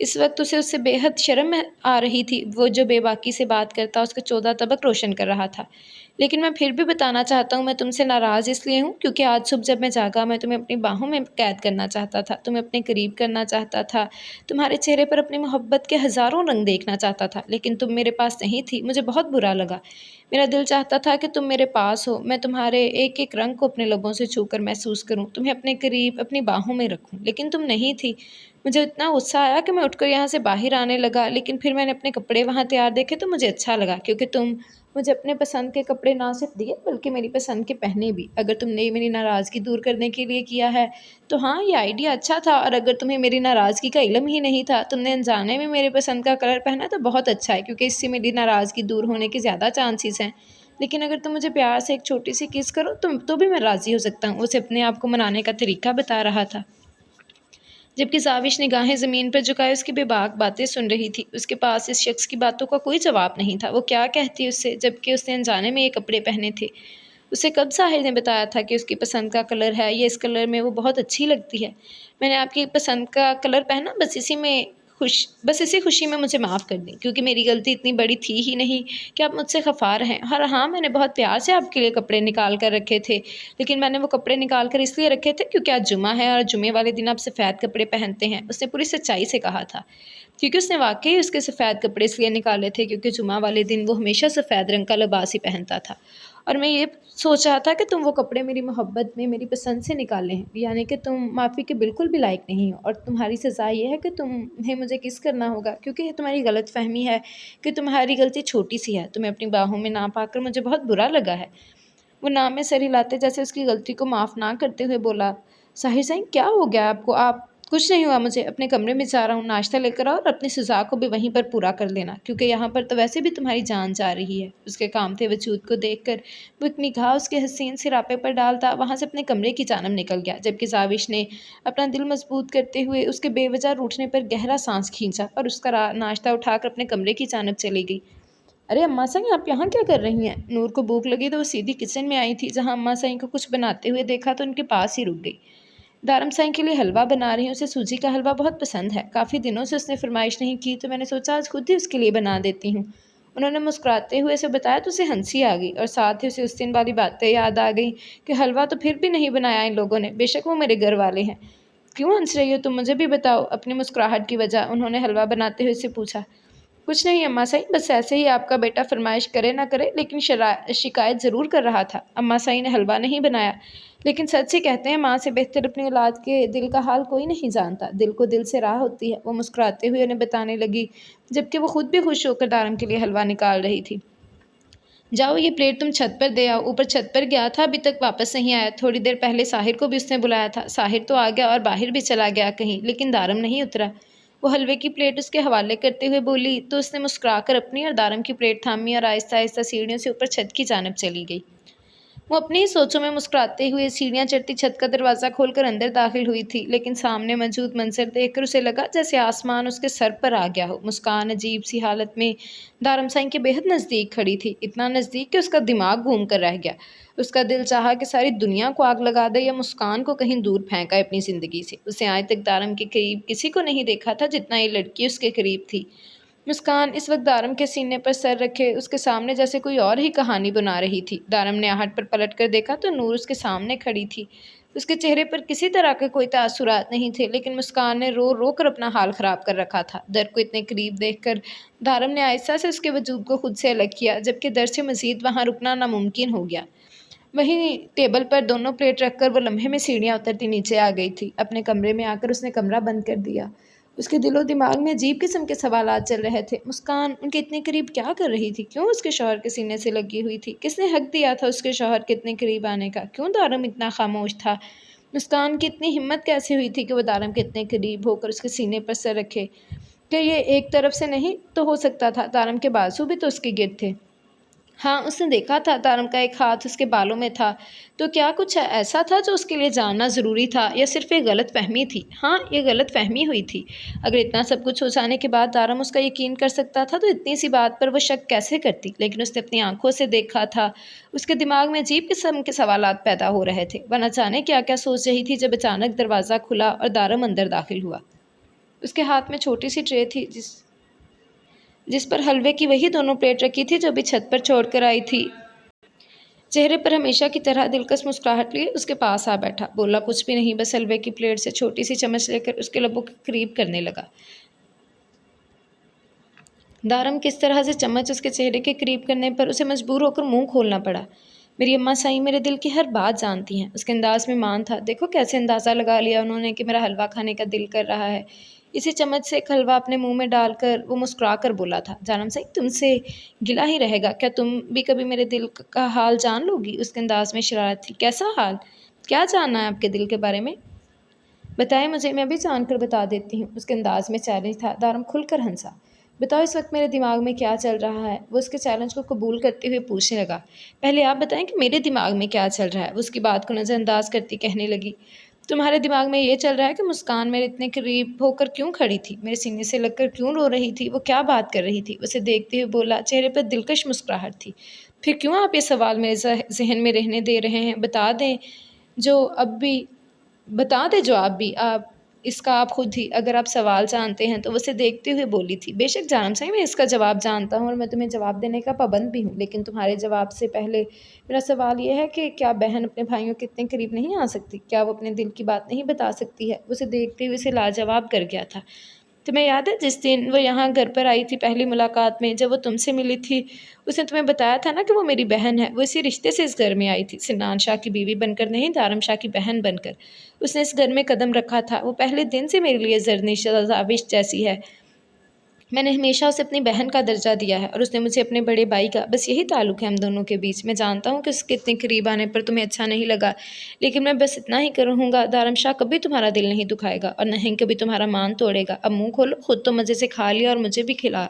[SPEAKER 1] اس وقت اسے اس سے بے حد شرم آ رہی تھی، وہ جو بے باکی سے بات کرتا اس کے 14 طبق روشن کر رہا تھا۔ لیکن میں پھر بھی بتانا چاہتا ہوں، میں تم سے ناراض اس لیے ہوں کیونکہ آج صبح جب میں جاگا میں تمہیں اپنی باہوں میں قید کرنا چاہتا تھا، تمہیں اپنے قریب کرنا چاہتا تھا، تمہارے چہرے پر اپنی محبت کے ہزاروں رنگ دیکھنا چاہتا تھا، لیکن تم میرے پاس نہیں تھی۔ مجھے بہت برا لگا، میرا دل چاہتا تھا کہ تم میرے پاس ہو، میں تمہارے ایک ایک رنگ کو اپنے لبوں سے چھو کر محسوس کروں، تمہیں اپنے قریب اپنی باہوں میں رکھوں، لیکن تم نہیں تھی۔ مجھے اتنا غصہ آیا کہ میں اٹھ کر یہاں سے باہر آنے لگا، لیکن پھر میں نے اپنے کپڑے وہاں تیار دیکھے تو مجھے اچھا لگا، کیونکہ تم مجھے اپنے پسند کے کپڑے نہ صرف دیے بلکہ میری پسند کے پہنے بھی۔ اگر تم نے میری ناراضگی دور کرنے کے لیے کیا ہے تو ہاں، یہ آئیڈیا اچھا تھا، اور اگر تمہیں میری ناراضگی کا علم ہی نہیں تھا، تم نے انجانے میں میرے پسند کا کلر پہنا تو بہت اچھا ہے، کیونکہ اس سے میری ناراضگی دور ہونے کے زیادہ چانسز ہیں۔ لیکن اگر تم مجھے پیار سے ایک چھوٹی سی کس کرو تو بھی میں راضی ہو سکتا ہوں۔ اسے اپنے آپ کو منانے کا طریقہ بتا رہا تھا، جبکہ ساوش نگاہیں زمین پر جھکائے اس کی بے باک باتیں سن رہی تھی۔ اس کے پاس اس شخص کی باتوں کا کوئی جواب نہیں تھا۔ وہ کیا کہتی اس سے، جبکہ اس نے انجانے میں یہ کپڑے پہنے تھے؟ اسے کب ساحر نے بتایا تھا کہ اس کی پسند کا کلر ہے، یہ اس کلر میں وہ بہت اچھی لگتی ہے؟ میں نے آپ کی پسند کا کلر پہنا، بس اسی خوشی میں مجھے معاف کر دیں، کیونکہ میری غلطی اتنی بڑی تھی ہی نہیں کہ آپ مجھ سے خفا رہیں۔ ہاں، میں نے بہت پیار سے آپ کے لیے کپڑے نکال کر رکھے تھے، لیکن میں نے وہ کپڑے نکال کر اس لیے رکھے تھے کیونکہ آج جمعہ ہے اور جمعے والے دن آپ سفید کپڑے پہنتے ہیں۔ اس نے پوری سچائی سے کہا تھا، کیونکہ اس نے واقعی اس کے سفید کپڑے اس لیے نکالے تھے کیونکہ جمعہ والے دن وہ ہمیشہ سفید رنگ کا لباس ہی پہنتا تھا، اور میں یہ سوچ رہا تھا کہ تم وہ کپڑے میری محبت میں میری پسند سے نکالے ہیں، یعنی کہ تم معافی کے بالکل بھی لائق نہیں ہو، اور تمہاری سزا یہ ہے کہ تمہیں مجھے کس کرنا ہوگا، کیونکہ یہ تمہاری غلط فہمی ہے کہ تمہاری غلطی چھوٹی سی ہے۔ تمہیں اپنی باہوں میں نہ پا کر مجھے بہت برا لگا ہے۔ وہ نام میں سر ہلاتے جیسے اس کی غلطی کو معاف نہ کرتے ہوئے بولا، ساحر سائن کیا ہو گیا آپ کو؟ کچھ نہیں ہوا مجھے، اپنے کمرے میں جا رہا ہوں، ناشتہ لے کر آؤ اور اپنی سزا کو بھی وہیں پر پورا کر لینا، کیونکہ یہاں پر تو ویسے بھی تمہاری جان جا رہی ہے۔ اس کے کامتے وجود کو دیکھ کر وہ ایک نگاہ اس کے حسین سراپے پر ڈالتا وہاں سے اپنے کمرے کی جانب نکل گیا، جبکہ ساوش نے اپنا دل مضبوط کرتے ہوئے اس کے بے وجہ روٹھنے پر گہرا سانس کھینچا اور اس کا ناشتہ اٹھا کر اپنے کمرے کی جانب چلی گئی۔ ارے اماں سائیں، آپ یہاں کیا کر رہی ہیں؟ نور کو بھوک لگی تو وہ سیدھی کچن میں آئی تھی، جہاں اماں سائیں کو کچھ بناتے ہوئے دیکھا تو ان کے پاس ہی رک گئی۔ دارم سائیں کے لیے حلوہ بنا رہی ہوں، اسے سوجی کا حلوہ بہت پسند ہے، کافی دنوں سے اس نے فرمائش نہیں کی تو میں نے سوچا آج خود ہی اس کے لیے بنا دیتی ہوں۔ انہوں نے مسکراتے ہوئے اسے بتایا تو اسے ہنسی آ گئی، اور ساتھ ہی اسے اس دن والی باتیں یاد آ گئیں کہ حلوہ تو پھر بھی نہیں بنایا ان لوگوں نے، بے شک وہ میرے گھر والے ہیں۔ کیوں ہنس رہی ہو تم؟ مجھے بھی بتاؤ اپنی مسکراہٹ کی وجہ، انہوں نے حلوہ بناتے ہوئے اس سے پوچھا۔ کچھ نہیں اماں سائیں، بس ایسے ہی آپ کا بیٹا فرمائش کرے نہ کرے لیکن شکایت ضرور کر رہا تھا۔ اماں سائیں نے حلوہ نہیں بنایا، لیکن سچ ہی کہتے ہیں ماں سے بہتر اپنی اولاد کے دل کا حال کوئی نہیں جانتا، دل کو دل سے راہ ہوتی ہے، وہ مسکراتے ہوئے انہیں بتانے لگی، جبکہ وہ خود بھی خوش ہو کر دارم کے لیے حلوہ نکال رہی تھی۔ جاؤ یہ پلیٹ تم چھت پر دے آؤ۔ اوپر چھت پر گیا تھا، ابھی تک واپس نہیں آیا، تھوڑی دیر پہلے ساحر کو بھی اس نے بلایا تھا، ساحر تو آ گیا اور باہر بھی چلا گیا کہیں، لیکن دارم نہیں اترا۔ وہ حلوے کی پلیٹ اس کے حوالے کرتے ہوئے بولی تو اس نے مسکرا کر اپنی اور دارم کی پلیٹ تھامی اور آہستہ آہستہ سیڑھیوں سے اوپر چھت کی جانب چلی گئی۔ وہ اپنی ہی سوچوں میں مسکراتے ہوئے سیڑھیاں چڑھتی چھت کا دروازہ کھول کر اندر داخل ہوئی تھی، لیکن سامنے موجود منظر دیکھ کر اسے لگا جیسے آسمان اس کے سر پر آ گیا ہو۔ مسکان عجیب سی حالت میں دارم سائیں کے بے حد نزدیک کھڑی تھی، اتنا نزدیک کہ اس کا دماغ گھوم کر رہ گیا۔ اس کا دل چاہا کہ ساری دنیا کو آگ لگا دے یا مسکان کو کہیں دور پھینکا اپنی زندگی سے۔ اسے آج تک دارم کے قریب کسی کو نہیں دیکھا تھا جتنا یہ لڑکی اس کے قریب تھی۔ مسکان اس وقت دارم کے سینے پر سر رکھے اس کے سامنے جیسے کوئی اور ہی کہانی بنا رہی تھی۔ دارم نے آہٹ پر پلٹ کر دیکھا تو نور اس کے سامنے کھڑی تھی۔ اس کے چہرے پر کسی طرح کے کوئی تاثرات نہیں تھے، لیکن مسکان نے رو رو کر اپنا حال خراب کر رکھا تھا۔ در کو اتنے قریب دیکھ کر دارم نے آہستہ سے اس کے وجود کو خود سے الگ کیا، جبکہ در سے مزید وہاں رکنا ناممکن ہو گیا۔ وہیں ٹیبل پر دونوں پلیٹ رکھ کر وہ لمحے میں سیڑھیاں اترتی نیچے آ گئی تھی۔ اپنے کمرے میں آ کر اس نے کمرہ بند کر دیا۔ اس کے دل و دماغ میں عجیب قسم کے سوالات چل رہے تھے۔ مسکان ان کے اتنے قریب کیا کر رہی تھی؟ کیوں اس کے شوہر کے سینے سے لگی ہوئی تھی؟ کس نے حق دیا تھا اس کے شوہر کے اتنے قریب آنے کا؟ کیوں دارم اتنا خاموش تھا؟ مسکان کی اتنی ہمت کیسے ہوئی تھی کہ وہ دارم کے اتنے قریب ہو کر اس کے سینے پر سر رکھے؟ کہ یہ ایک طرف سے نہیں تو ہو سکتا تھا، دارم کے بازو بھی تو اس کے گرد تھے۔ ہاں، اس نے دیکھا تھا دارم کا ایک ہاتھ اس کے بالوں میں تھا، تو کیا کچھ ایسا تھا جو اس کے لیے جاننا ضروری تھا، یا صرف ایک غلط فہمی تھی؟ ہاں، یہ غلط فہمی ہوئی تھی۔ اگر اتنا سب کچھ ہو جانے کے بعد دارم اس کا یقین کر سکتا تھا تو اتنی سی بات پر وہ شک کیسے کرتی؟ لیکن اس نے اپنی آنکھوں سے دیکھا تھا، اس کے دماغ میں عجیب قسم کے سوالات پیدا ہو رہے تھے۔ وہ نہ جانے کیا کیا سوچ رہی تھی جب اچانک دروازہ کھلا اور دارم اندر داخل ہوا۔ اس کے ہاتھ میں چھوٹی سی ٹرے تھی جس پر حلوے کی وہی دونوں پلیٹ رکھی تھی جو ابھی چھت پر چھوڑ کر آئی تھی۔ چہرے پر ہمیشہ کی طرح دلکش مسکراہٹ لیے اس کے پاس آ بیٹھا، بولا کچھ بھی نہیں، بس حلوے کی پلیٹ سے چھوٹی سی چمچ لے کر اس کے لبوں کے قریب کرنے لگا۔ دارم کس طرح سے چمچ اس کے چہرے کے قریب کرنے پر اسے مجبور ہو کر منہ کھولنا پڑا۔ میری اماں سائیں میرے دل کی ہر بات جانتی ہیں، اس کے انداز میں مان تھا۔ دیکھو کیسے اندازہ لگا لیا انہوں نے کہ میرا حلوہ کھانے کا دل کر رہا ہے۔ اسی چمچ سے ایک حلوہ اپنے منہ میں ڈال کر وہ مسکرا کر بولا تھا، جانم سائیں تم سے گلہ ہی رہے گا، کیا تم بھی کبھی میرے دل کا حال جان لو گی؟ اس کے انداز میں شرارت تھی۔ کیسا حال؟ کیا جاننا ہے آپ کے دل کے بارے میں؟ بتائیں مجھے، میں بھی جان کر بتا دیتی ہوں۔ اس کے انداز میں چیلنج تھا۔ دارم کھل کر ہنسا۔ بتاؤ اس وقت میرے دماغ میں کیا چل رہا ہے؟ وہ اس کے چیلنج کو قبول کرتے ہوئے پوچھنے لگا۔ پہلے آپ بتائیں کہ میرے دماغ میں کیا چل رہا ہے؟ وہ اس کی بات کو نظر انداز کرتی کہنے لگی۔ تمہارے دماغ میں یہ چل رہا ہے کہ مسکان میرے اتنے قریب ہو کر کیوں کھڑی تھی، میرے سینے سے لگ کر کیوں رو رہی تھی، وہ کیا بات کر رہی تھی؟ اسے دیکھتے ہوئے بولا، چہرے پر دلکش مسکراہٹ تھی۔ پھر کیوں آپ یہ سوال میرے ذہن میں رہنے دے رہے ہیں؟ بتا دیں جو آپ بھی آپ اس کا آپ خود ہی، اگر آپ سوال جانتے ہیں تو وہ اسے دیکھتے ہوئے بولی تھی۔ بے شک جانم سائیں میں اس کا جواب جانتا ہوں اور میں تمہیں جواب دینے کا پابند بھی ہوں، لیکن تمہارے جواب سے پہلے میرا سوال یہ ہے کہ کیا بہن اپنے بھائیوں کے اتنے قریب نہیں آ سکتی؟ کیا وہ اپنے دل کی بات نہیں بتا سکتی ہے؟ اسے دیکھتے ہوئے اسے لاجواب کر گیا تھا۔ تمہیں یاد ہے جس دن وہ یہاں گھر پر آئی تھی پہلی ملاقات میں، جب وہ تم سے ملی تھی، اس نے تمہیں بتایا تھا نا کہ وہ میری بہن ہے۔ وہ اسی رشتے سے اس گھر میں آئی تھی، سنان شاہ کی بیوی بن کر نہیں، دارم شاہ کی بہن بن کر۔ اس نے اس گھر میں قدم رکھا تھا، وہ پہلے دن سے میرے لیے زرنش سازش جیسی ہے۔ میں نے ہمیشہ اسے اپنی بہن کا درجہ دیا ہے اور اس نے مجھے اپنے بڑے بھائی کا۔ بس یہی تعلق ہے ہم دونوں کے بیچ۔ میں جانتا ہوں کہ اس کے اتنے قریب آنے پر تمہیں اچھا نہیں لگا، لیکن میں بس اتنا ہی کروں گا۔ دارم شاہ کبھی تمہارا دل نہیں دکھائے گا اور نہ ہی کبھی تمہارا مان توڑے گا۔ اب منہ کھولو، خود تو مزے سے کھا لیا اور مجھے بھی کھلا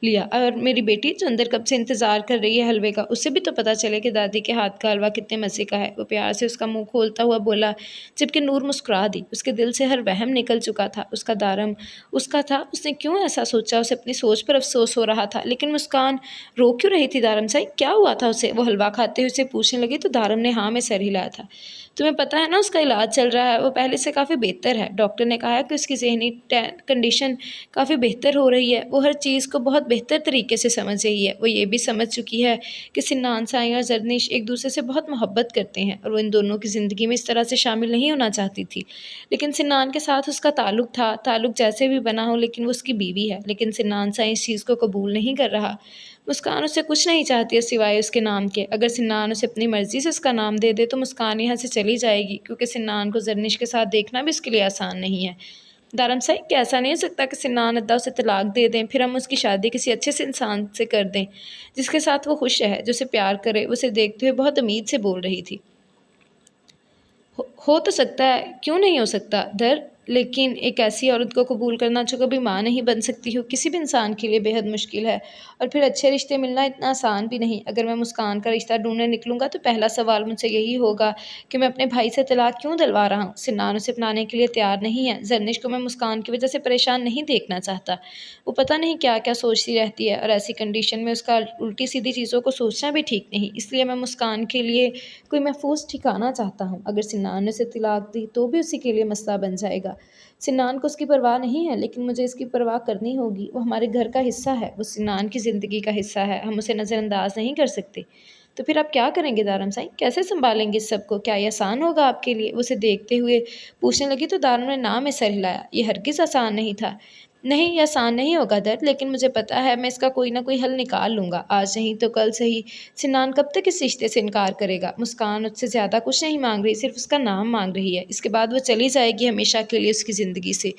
[SPEAKER 1] لیا، اور میری بیٹی جو اندر کب سے انتظار کر رہی ہے حلوے کا، اسے بھی تو پتہ چلے کہ دادی کے ہاتھ کا حلوہ کتنے مزے کا ہے۔ وہ پیار سے اس کا منہ کھولتا ہوا بولا، جبکہ نور مسکرا دی۔ اس کے دل سے ہر وہم نکل چکا تھا۔ اس کا دارم اس کا تھا، اس نے کیوں ایسا سوچا؟ اسے اپنی سوچ پر افسوس ہو رہا تھا، لیکن مسکان رو کیوں رہی تھی؟ دارم سائی کیا ہوا تھا اسے؟ وہ حلوہ کھاتے ہوئے اسے پوچھنے لگی تو دارم نے ہاں میں سر ہلایا تھا۔ تمہیں پتہ ہے نا اس کا علاج چل رہا ہے، وہ پہلے سے کافی بہتر ہے۔ ڈاکٹر نے کہا ہے کہ اس کی ذہنی کنڈیشن کافی بہتر ہو رہی ہے، وہ ہر چیز کو بہت بہتر طریقے سے سمجھ رہی ہے۔ وہ یہ بھی سمجھ چکی ہے کہ سنان سائیں اور زرنش ایک دوسرے سے بہت محبت کرتے ہیں اور وہ ان دونوں کی زندگی میں اس طرح سے شامل نہیں ہونا چاہتی تھی، لیکن سنان کے ساتھ اس کا تعلق تھا۔ تعلق جیسے بھی بنا ہو، لیکن وہ اس کی بیوی ہے، لیکن سنان سائیں اس چیز کو قبول نہیں کر رہا۔ مسکان اس سے کچھ نہیں چاہتی ہے سوائے اس کے نام کے۔ اگر سنان اسے اپنی مرضی سے اس کا نام دے دے تو مسکان یہاں سے چلی جائے گی، کیونکہ سنان کو زرنش کے ساتھ دیکھنا بھی اس کے لیے آسان نہیں ہے۔ دارم سائی کیا ایسا نہیں ہو سکتا کہ سنان ادا اسے طلاق دے دیں، پھر ہم اس کی شادی کسی اچھے سے انسان سے کر دیں جس کے ساتھ وہ خوش رہے، جو اسے پیار کرے؟ وہ اسے دیکھتے ہوئے بہت امید سے بول رہی تھی۔ ہو تو سکتا ہے، کیوں نہیں ہو سکتا لیکن ایک ایسی عورت کو قبول کرنا جو کبھی ماں نہیں بن سکتی ہو، کسی بھی انسان کے لیے بے حد مشکل ہے، اور پھر اچھے رشتے ملنا اتنا آسان بھی نہیں۔ اگر میں مسکان کا رشتہ ڈھونڈنے نکلوں گا تو پہلا سوال مجھ سے یہی ہوگا کہ میں اپنے بھائی سے طلاق کیوں دلوا رہا ہوں۔ سنان اسے اپنانے کے لیے تیار نہیں ہے۔ زرنش کو میں مسکان کی وجہ سے پریشان نہیں دیکھنا چاہتا، وہ پتہ نہیں کیا کیا سوچتی رہتی ہے، اور ایسی کنڈیشن میں اس کا الٹی سیدھی چیزوں کو سوچنا بھی ٹھیک نہیں۔ اس لیے میں مسکان کے لیے کوئی محفوظ ٹھکانہ چاہتا ہوں۔ اگر سنان نے اسے طلاق دی تو بھی اسی کے لیے مسئلہ بن جائے گا۔ سنان کو اس کی پرواہ نہیں ہے، لیکن مجھے اس کی پرواہ کرنی ہوگی۔ وہ ہمارے گھر کا حصہ ہے، وہ سنان کی زندگی کا حصہ ہے، ہم اسے نظر انداز نہیں کر سکتے۔ تو پھر آپ کیا کریں گے دارم سائیں؟ کیسے سنبھالیں گے اس سب کو؟ کیا یہ آسان ہوگا آپ کے لیے؟ وہ اسے دیکھتے ہوئے پوچھنے لگی تو دارم نے نہ میں سر ہلایا۔ یہ ہرگز آسان نہیں تھا۔ نہیں، یہ آسان نہیں ہوگا لیکن مجھے پتہ ہے میں اس کا کوئی نہ کوئی حل نکال لوں گا، آج نہیں تو کل صحیح۔ سنان کب تک اس رشتے سے انکار کرے گا؟ مسکان اس سے زیادہ کچھ نہیں مانگ رہی، صرف اس کا نام مانگ رہی ہے۔ اس کے بعد وہ چلی جائے گی ہمیشہ کے لیے اس کی زندگی سے۔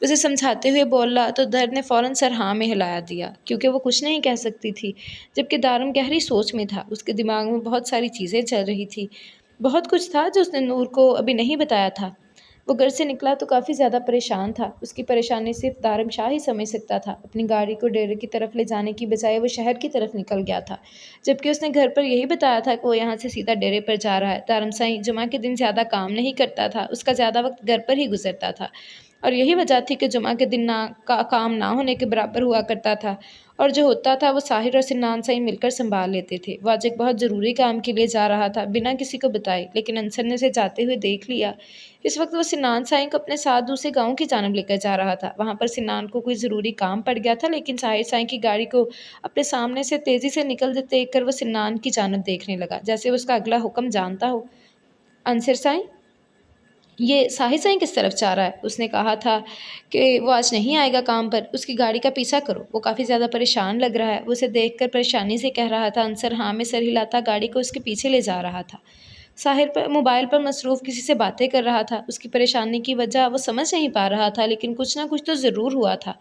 [SPEAKER 1] اسے سمجھاتے ہوئے بولا تو درد نے فوراً سر ہاں میں ہلایا دیا، کیونکہ وہ کچھ نہیں کہہ سکتی تھی، جبکہ دارم گہری سوچ میں تھا۔ اس کے دماغ میں بہت ساری چیزیں چل رہی تھی، بہت کچھ تھا جو اس نے نور کو ابھی نہیں بتایا تھا۔ وہ گھر سے نکلا تو کافی زیادہ پریشان تھا۔ اس کی پریشانی صرف دارم شاہ ہی سمجھ سکتا تھا۔ اپنی گاڑی کو ڈیرے کی طرف لے جانے کی بجائے وہ شہر کی طرف نکل گیا تھا، جبکہ اس نے گھر پر یہی بتایا تھا کہ وہ یہاں سے سیدھا ڈیرے پر جا رہا ہے۔ دارم سائیں جمعہ کے دن زیادہ کام نہیں کرتا تھا، اس کا زیادہ وقت گھر پر ہی گزرتا تھا، اور یہی وجہ تھی کہ جمعہ کے دن کام نہ ہونے کے برابر ہوا کرتا تھا، اور جو ہوتا تھا وہ ساحر اور سنان سائی مل کر سنبھال لیتے تھے۔ وہ آج ایک بہت ضروری کام کے لیے جا رہا تھا، بنا کسی کو بتائے، لیکن انصر نے اسے جاتے ہوئے دیکھ لیا۔ اس وقت وہ سنان سائی کو اپنے ساتھ دوسرے گاؤں کی جانب لے کر جا رہا تھا۔ وہاں پر سنان کو کوئی ضروری کام پڑ گیا تھا، لیکن ساحر سائی کی گاڑی کو اپنے سامنے سے تیزی سے نکلتے دیکھ کر وہ سنان کی جانب دیکھنے لگا، جیسے وہ اس کا اگلا حکم جانتا ہو۔ انصر سائی، یہ ساحر سائی کس طرف جا رہا ہے؟ اس نے کہا تھا کہ وہ آج نہیں آئے گا کام پر، اس کی گاڑی کا پیچھا کرو، وہ کافی زیادہ پریشان لگ رہا ہے۔ وہ اسے دیکھ کر پریشانی سے کہہ رہا تھا۔ انصر ہاں میں سر ہلاتا گاڑی کو اس کے پیچھے لے جا رہا تھا۔ ساحر پر موبائل پر مصروف کسی سے باتیں کر رہا تھا۔ اس کی پریشانی کی وجہ وہ سمجھ نہیں پا رہا تھا، لیکن کچھ نہ کچھ تو ضرور ہوا تھا،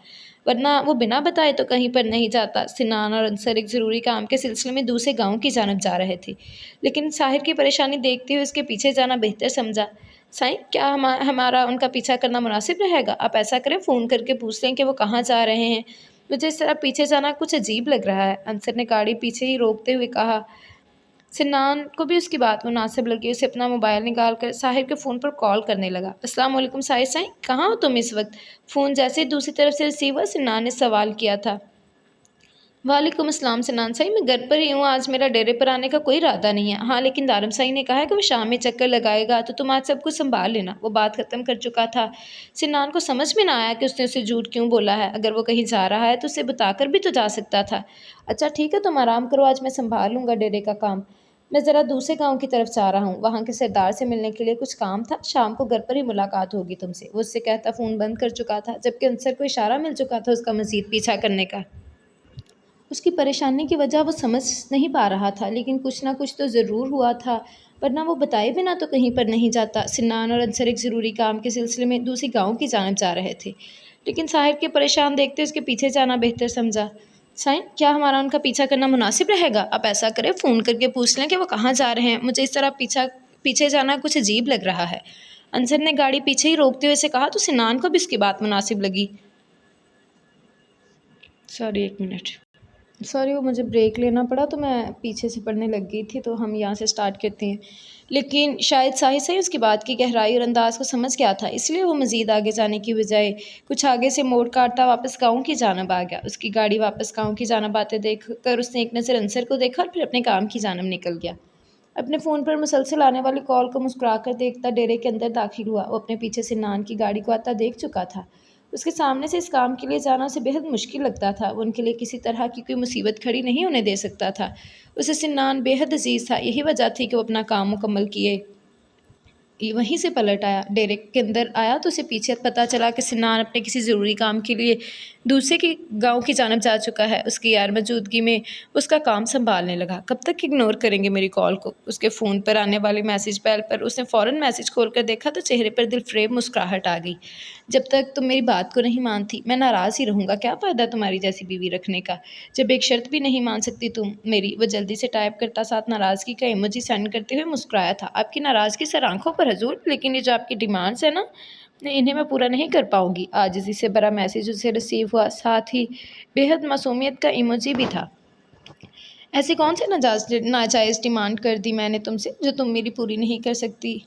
[SPEAKER 1] ورنہ وہ بنا بتائے تو کہیں پر نہیں جاتا۔ سنان اور انصر ایک ضروری کام کے سلسلے میں دوسرے گاؤں کی جانب جا رہے تھے، لیکن ساحر کی پریشانی دیکھتے ہوئے اس کے پیچھے جانا بہتر سمجھا۔ سائیں، کیا ہمارا ان کا پیچھا کرنا مناسب رہے گا؟ آپ ایسا کریں، فون کر کے پوچھ لیں کہ وہ کہاں جا رہے ہیں۔ مجھے اس طرح پیچھے جانا کچھ عجیب لگ رہا ہے، انصر نے گاڑی پیچھے ہی روکتے ہوئے کہا۔ سنان کو بھی اس کی بات مناسب لگی، اسے اپنا موبائل نکال کر ساحر کے فون پر کال کرنے لگا۔ السلام علیکم ساحر سائیں، کہاں ہو تم اس وقت؟ فون جیسے ہی دوسری طرف سے ریسیو ہوا، سنان نے سوال کیا تھا۔ وعلیکم السلام سنان سائی، میں گھر پر ہی ہوں، آج میرا ڈیرے پر آنے کا کوئی ارادہ نہیں ہے۔ ہاں لیکن دارم سائی نے کہا ہے کہ وہ شام میں چکر لگائے گا، تو تم آج سب کچھ سنبھال لینا۔ وہ بات ختم کر چکا تھا۔ سنان کو سمجھ میں نہ آیا کہ اس نے اسے جھوٹ کیوں بولا ہے۔ اگر وہ کہیں جا رہا ہے تو اسے بتا کر بھی تو جا سکتا تھا۔ اچھا ٹھیک ہے، تم آرام کرو، آج میں سنبھال لوں گا ڈیرے کا کام۔ میں ذرا دوسرے گاؤں کی طرف جا رہا ہوں، وہاں کے سردار سے ملنے کے لیے کچھ کام تھا، شام کو گھر پر ہی ملاقات ہوگی تم سے۔ وہ اس سے کہتا فون بند کر چکا تھا، جبکہ انصر کو اشارہ مل چکا تھا اس کا مزید پیچھا کرنے کا۔ اس کی پریشانی کی وجہ وہ سمجھ نہیں پا رہا تھا، لیکن کچھ نہ کچھ تو ضرور ہوا تھا، ورنہ وہ بتائے بنا تو کہیں پر نہیں جاتا۔ سنان اور انصر ایک ضروری کام کے سلسلے میں دوسری گاؤں کی جانب جا رہے تھے، لیکن ساحر کے پریشان دیکھتے اس کے پیچھے جانا بہتر سمجھا۔ سائن، کیا ہمارا ان کا پیچھا کرنا مناسب رہے گا؟ آپ ایسا کریں، فون کر کے پوچھ لیں کہ وہ کہاں جا رہے ہیں۔ مجھے اس طرح پیچھے جانا کچھ عجیب لگ رہا ہے، انصر نے گاڑی پیچھے ہی روکتے ہوئے سے کہا، تو سنان کو بھی اس کی بات مناسب لگی۔ ایک منٹ، وہ مجھے بریک لینا پڑا تو میں پیچھے سے پڑھنے لگ گئی تھی، تو ہم یہاں سے سٹارٹ کرتے ہیں۔ لیکن شاید ساحر سائی اس کی بات کی گہرائی اور انداز کو سمجھ گیا تھا، اس لیے وہ مزید آگے جانے کی بجائے کچھ آگے سے موڑ کاٹتا واپس گاؤں کی جانب آ گیا۔ اس کی گاڑی واپس گاؤں کی جانب آتے دیکھ کر اس نے ایک نظر انصر کو دیکھا اور پھر اپنے کام کی جانب نکل گیا۔ اپنے فون پر مسلسل آنے والی کال کو مسکرا کر دیکھتا ڈیرے کے اندر داخل ہوا۔ وہ اپنے پیچھے سنان کی گاڑی کو آتا دیکھ چکا تھا۔ اس کے سامنے سے اس کام کے لیے جانا اسے بہت مشکل لگتا تھا، وہ ان کے لیے کسی طرح کی کوئی مصیبت کھڑی نہیں ہونے دے سکتا تھا۔ اسے سنان بے حد عزیز تھا، یہی وجہ تھی کہ وہ اپنا کام مکمل کیے وہیں سے پلٹ آیا۔ ڈیرے کے اندر آیا تو اسے پیچھے پتہ چلا کہ سنان اپنے کسی ضروری کام کے لیے دوسرے کی گاؤں کی جانب جا چکا ہے۔ اس کی غیر موجودگی میں اس کا کام سنبھالنے لگا۔ کب تک اگنور کریں گے میری کال کو؟ اس کے فون پر آنے والی میسج بیل پر اس نے فوراً میسج کھول کر دیکھا تو چہرے پر دل فریب مسکراہٹ آ گئی۔ جب تک تم میری بات کو نہیں مانتی میں ناراض ہی رہوں گا، کیا فائدہ تمہاری جیسی بیوی رکھنے کا، جب ایک شرط بھی نہیں مان سکتی تم میری۔ وہ جلدی سے ٹائپ کرتا ساتھ ناراضگی کا ایموجی سینڈ کرتے ہوئے مسکرایا تھا۔ آپ کی ناراضگی سر آنکھوں پر حضور، لیکن یہ جو آپ کی ڈیمانڈز ہیں نا، انہیں میں پورا نہیں کر پاؤں گی۔ عاجزی سے بھرا میسج اسے ریسیو ہوا، ساتھ ہی بے حد معصومیت کا ایموجی بھی تھا۔ ایسی کون سی ناجائز ڈیمانڈ کر دی میں نے تم سے جو تم میری پوری نہیں کر سکتی؟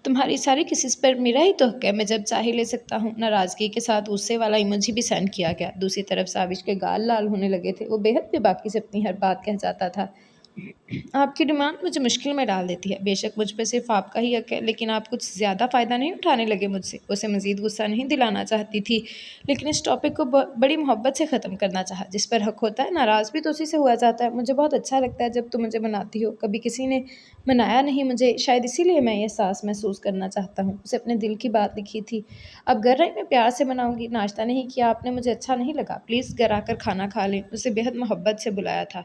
[SPEAKER 1] تمہاری ساری کسز پر میرا ہی تو حق ہے، میں جب چاہے لے سکتا ہوں۔ ناراضگی کے ساتھ غصے والا ایموجی بھی سینڈ کیا گیا۔ دوسری طرف ساوش کے گال لال ہونے لگے تھے، وہ بے حد بے باکی سے اپنی ہر بات کہہ جاتا تھا۔ آپ کی ڈیمانڈ مجھے مشکل میں ڈال دیتی ہے، بے شک مجھ پہ صرف آپ کا ہی حق ہے، لیکن آپ کچھ زیادہ فائدہ نہیں اٹھانے لگے مجھ سے؟ اسے مزید غصہ نہیں دلانا چاہتی تھی، لیکن اس ٹاپک کو بڑی محبت سے ختم کرنا چاہا۔ جس پر حق ہوتا ہے ناراض بھی تو اسی سے ہوا جاتا ہے۔ مجھے بہت اچھا لگتا ہے جب تم مجھے مناتی ہو، کبھی کسی نے منایا نہیں مجھے، شاید اسی لیے میں یہ احساس محسوس کرنا چاہتا ہوں۔ اسے اپنے دل کی بات لکھی تھی۔ اب گھر آئی میں پیار سے مناؤں گی، ناشتہ نہیں کیا آپ نے، مجھے اچھا نہیں لگا، پلیز گھر آ کر کھانا کھا لیں۔ اسے بے حد محبت سے بلایا تھا۔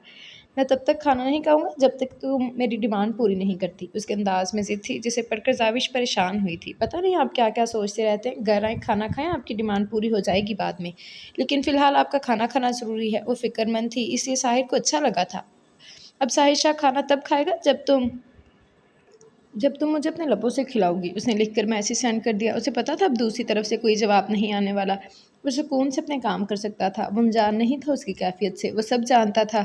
[SPEAKER 1] میں تب تک کھانا نہیں کھاؤں گا جب تک تم میری ڈیمانڈ پوری نہیں کرتی۔ اس کے انداز میں ضد تھی جسے پڑھ کر زاوش پریشان ہوئی تھی۔ پتہ نہیں آپ کیا کیا سوچتے رہتے ہیں، گھر آئیں کھانا کھائیں، آپ کی ڈیمانڈ پوری ہو جائے گی بعد میں، لیکن فی الحال آپ کا کھانا کھانا ضروری ہے۔ وہ فکر مند تھی، اس لیے ساحر کو اچھا لگا تھا۔ اب ساحر شاہ کھانا تب کھائے گا جب تم مجھے اپنے لبوں سے کھلاؤ گی۔ اس نے لکھ کر میسج سینڈ کر دیا۔ اسے پتا تھا اب دوسری طرف سے کوئی جواب نہیں آنے والا، وہ سکون سے اپنے کام کر سکتا تھا۔ وہ انجان نہیں تھا اس کی کیفیت سے، وہ سب جانتا تھا۔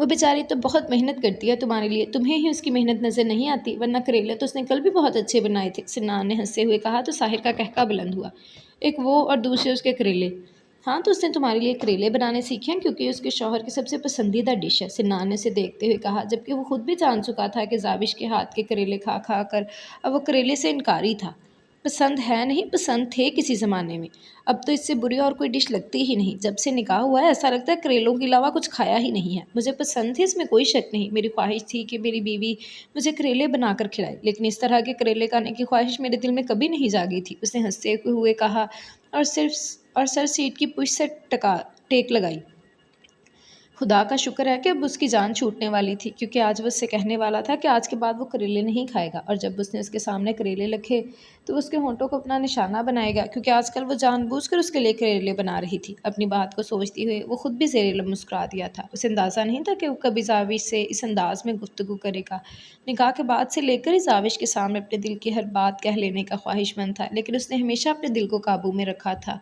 [SPEAKER 1] وہ بیچاری تو بہت محنت کرتی ہے تمہارے لیے، تمہیں ہی اس کی محنت نظر نہیں آتی، ورنہ کریلے تو اس نے کل بھی بہت اچھے بنائے تھے، سنان نے ہنستے ہوئے کہا تو ساحر کا قہقہ بلند ہوا۔ ایک وہ اور دوسرے اس کے کریلے۔ ہاں تو اس نے تمہارے لیے کریلے بنانے سیکھے ہیں کیونکہ اس کے شوہر کی سب سے پسندیدہ ڈش ہے، سنان نے اسے دیکھتے ہوئے کہا، جبکہ وہ خود بھی جان چکا تھا کہ زاوش کے ہاتھ کے کریلے کھا کھا کر اب وہ کریلے سے انکاری تھا۔ پسند ہے نہیں، پسند تھے کسی زمانے میں، اب تو اس سے بری اور کوئی ڈش لگتی ہی نہیں، جب سے نکاح ہوا ہے ایسا لگتا ہے کریلوں کے علاوہ کچھ کھایا ہی نہیں ہے۔ مجھے پسند تھی، اس میں کوئی شک نہیں، میری خواہش تھی کہ میری بیوی مجھے کریلے بنا کر کھلائے، لیکن اس طرح کے کریلے کھانے کی خواہش میرے دل میں کبھی نہیں جاگی تھی، اس نے ہنستے ہوئے کہا اور سر سیٹ کی پشت سے ٹیک لگائی۔ خدا کا شکر ہے کہ اب اس کی جان چھوٹنے والی تھی، کیونکہ آج وہ اس سے کہنے والا تھا کہ آج کے بعد وہ کریلے نہیں کھائے گا، اور جب اس نے اس کے سامنے کریلے رکھے تو اس کے ہونٹوں کو اپنا نشانہ بنائے گا، کیونکہ آج کل وہ جان بوجھ کر اس کے لیے کریلے بنا رہی تھی۔ اپنی بات کو سوچتی ہوئے وہ خود بھی زیر لب مسکرا دیا تھا، اسے اندازہ نہیں تھا کہ وہ کبھی زاوش سے اس انداز میں گفتگو کرے گا۔ نکاح کے بعد سے لے کر ہی زاوش کے سامنے اپنے دل کی ہر بات کہہ لینے کا خواہش مند تھا، لیکن اس نے ہمیشہ اپنے دل کو قابو میں رکھا تھا۔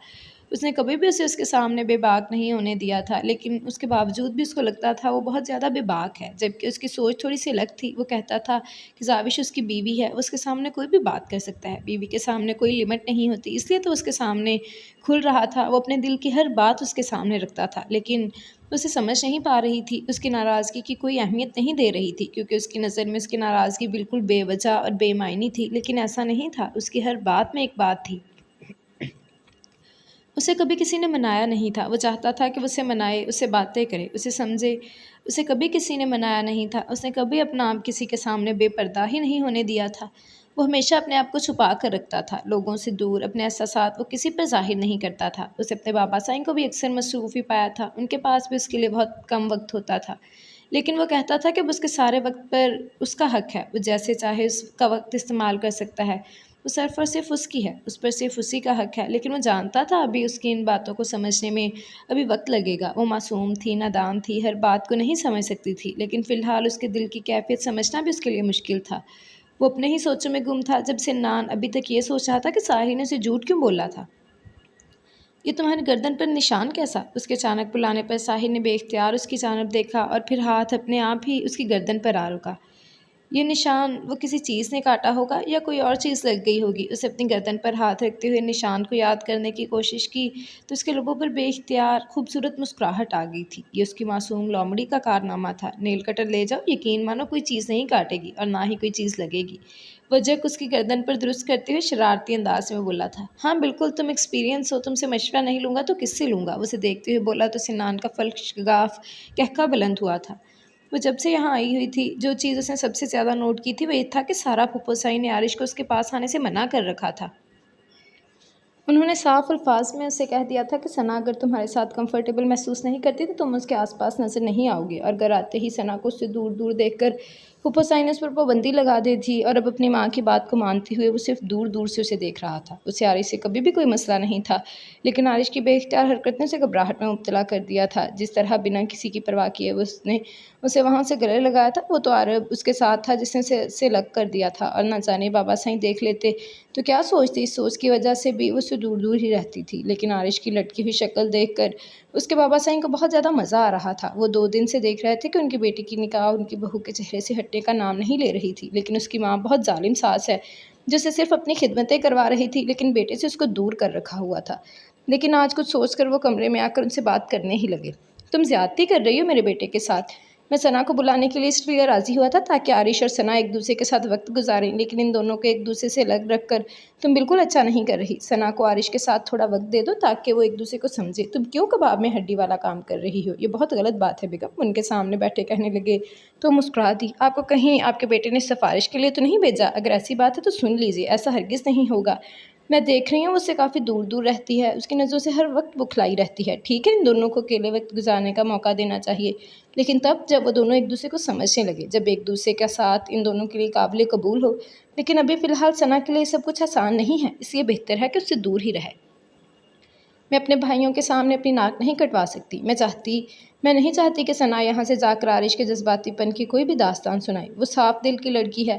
[SPEAKER 1] اس نے کبھی بھی اسے اس کے سامنے بے باک نہیں ہونے دیا تھا، لیکن اس کے باوجود بھی اس کو لگتا تھا وہ بہت زیادہ بے باک ہے، جبکہ اس کی سوچ تھوڑی سی الگ تھی۔ وہ کہتا تھا کہ زاوش اس کی بیوی ہے، وہ اس کے سامنے کوئی بھی بات کر سکتا ہے، بیوی کے سامنے کوئی لمٹ نہیں ہوتی، اس لیے تو اس کے سامنے کھل رہا تھا، وہ اپنے دل کی ہر بات اس کے سامنے رکھتا تھا، لیکن اسے سمجھ نہیں پا رہی تھی، اس کی ناراضگی کی کوئی اہمیت نہیں دے رہی تھی، کیونکہ اس کی نظر میں اس کی ناراضگی بالکل بے وجہ اور بے معنی تھی، لیکن ایسا نہیں تھا، اس کی ہر بات میں ایک بات تھی۔ اسے کبھی کسی نے منایا نہیں تھا، وہ چاہتا تھا کہ وہ اسے منائے، اسے باتیں کرے، اسے سمجھے، اسے کبھی کسی نے منایا نہیں تھا، اس نے کبھی اپنا آپ کسی کے سامنے بے پردہ ہی نہیں ہونے دیا تھا۔ وہ ہمیشہ اپنے آپ کو چھپا کر رکھتا تھا، لوگوں سے دور، اپنے احساسات وہ کسی پر ظاہر نہیں کرتا تھا۔ اسے اپنے بابا سائیں کو بھی اکثر مصروف ہی پایا تھا، ان کے پاس بھی اس کے لیے بہت کم وقت ہوتا تھا، لیکن وہ کہتا تھا کہ اس کے سارے وقت پر اس کا حق ہے، وہ جیسے چاہے اس کا وقت استعمال کر سکتا ہے، وہ صرف اور صرف اس کی ہے، اس پر صرف اسی کا حق ہے، لیکن وہ جانتا تھا ابھی اس کی ان باتوں کو سمجھنے میں ابھی وقت لگے گا۔ وہ معصوم تھی، نادان تھی، ہر بات کو نہیں سمجھ سکتی تھی، لیکن فی الحال اس کے دل کی کیفیت سمجھنا بھی اس کے لیے مشکل تھا۔ وہ اپنے ہی سوچوں میں گم تھا، جب سنان ابھی تک یہ سوچ رہا تھا کہ ساحر نے اسے جھوٹ کیوں بولا تھا۔ یہ تمہاری گردن پر نشان کیسا؟ اس کے اچانک بلانے پر ساحر نے بے اختیار اس کی جانب دیکھا اور پھر ہاتھ اپنے آپ ہی اس کی گردن پر آ رکا۔ یہ نشان وہ کسی چیز نے کاٹا ہوگا یا کوئی اور چیز لگ گئی ہوگی۔ اسے اپنی گردن پر ہاتھ رکھتے ہوئے نشان کو یاد کرنے کی کوشش کی تو اس کے لبوں پر بے اختیار خوبصورت مسکراہٹ آ گئی تھی۔ یہ اس کی معصوم لومڑی کا کارنامہ تھا۔ نیل کٹر لے جاؤ، یقین مانو کوئی چیز نہیں کاٹے گی اور نہ ہی کوئی چیز لگے گی، وہ جک اس کی گردن پر درست کرتے ہوئے شرارتی انداز میں بولا تھا۔ ہاں بالکل، تم ایکسپیرینس ہو، تم سے مشورہ نہیں لوں گا تو کس سے لوں گا؟ اسے دیکھتے ہوئے بولا تو سنان کا فلک شگاف قہقہ بلند ہوا تھا۔ وہ جب سے یہاں آئی ہوئی تھی، جو چیز اس نے سب سے زیادہ نوٹ کی تھی وہ یہ تھا کہ سارا پھپھو سائی نے عارش کو اس کے پاس آنے سے منع کر رکھا تھا۔ انہوں نے صاف الفاظ میں اسے کہہ دیا تھا کہ ثنا اگر تمہارے ساتھ کمفرٹیبل محسوس نہیں کرتی تو تم اس کے آس پاس نظر نہیں آؤ گے، اور گھر آتے ہی ثنا کو اس سے دور دور دیکھ کر پھپھو سائی نے اس پر پابندی لگا دی تھی، اور اب اپنی ماں کی بات کو مانتے ہوئے وہ صرف دور دور سے اسے دیکھ رہا تھا۔ اسے عارش سے کبھی بھی کوئی مسئلہ نہیں تھا، لیکن عارش کی بے اختیار حرکت نے اسے گھبراہٹ میں مبتلا کر دیا تھا۔ جس طرح بنا کسی کی پرواہ کیے اس نے اسے وہاں سے گلے لگایا تھا، وہ تو عرب اس کے ساتھ تھا جس نے اسے لگ کر دیا تھا، اور نہ جانے بابا سائیں دیکھ لیتے تو کیا سوچتی۔ اس سوچ کی وجہ سے بھی وہ اس سے دور دور ہی رہتی تھی، لیکن عارش کی لٹکی ہوئی شکل دیکھ کر اس کے بابا سائیں کو بہت زیادہ مزہ آ رہا تھا۔ وہ 2 دن سے دیکھ رہے تھے کہ ان کی بیٹی کی نکاح ان کی بہو کے چہرے سے ہٹنے کا نام نہیں لے رہی تھی، لیکن اس کی ماں بہت ظالم ساس ہے جو اسے صرف اپنی خدمتیں کروا رہی تھی، لیکن بیٹے سے اس کو دور کر رکھا ہوا تھا۔ لیکن آج کچھ سوچ کر وہ کمرے میں آ کر ان سے بات کرنے ہی لگے۔ تم زیادتی کر رہی ہو میرے بیٹے کے ساتھ۔ میں ثنا کو بلانے کے لیے اس لیے راضی ہوا تھا تاکہ عارش اور ثنا ایک دوسرے کے ساتھ وقت گزاریں، لیکن ان دونوں کو ایک دوسرے سے الگ رکھ کر تم بالکل اچھا نہیں کر رہی۔ ثنا کو عارش کے ساتھ تھوڑا وقت دے دو تاکہ وہ ایک دوسرے کو سمجھے۔ تم کیوں کباب میں ہڈی والا کام کر رہی ہو؟ یہ بہت غلط بات ہے بیگم، ان کے سامنے بیٹھے کہنے لگے تو مسکرا دی۔ آپ کو کہیں آپ کے بیٹے نے سفارش کے لیے تو نہیں بھیجا؟ اگر ایسی بات ہے تو سن لیجیے، ایسا ہرگز نہیں ہوگا۔ میں دیکھ رہی ہوں وہ اس سے کافی دور دور رہتی ہے، اس کی نظروں سے ہر وقت بکھلائی رہتی ہے۔ ٹھیک ہے، ان دونوں کو اکیلے وقت گزارنے کا موقع دینا چاہیے، لیکن تب جب وہ دونوں ایک دوسرے کو سمجھنے لگے، جب ایک دوسرے کا ساتھ ان دونوں کے لیے قابل قبول ہو۔ لیکن ابھی فی الحال ثنا کے لیے سب کچھ آسان نہیں ہے، اس لیے بہتر ہے کہ اس سے دور ہی رہے۔ میں اپنے بھائیوں کے سامنے اپنی ناک نہیں کٹوا سکتی۔ میں نہیں چاہتی کہ ثنا یہاں سے جا کر عارش کے جذباتی پن کی کوئی بھی داستان سنائے۔ وہ صاف دل کی لڑکی ہے،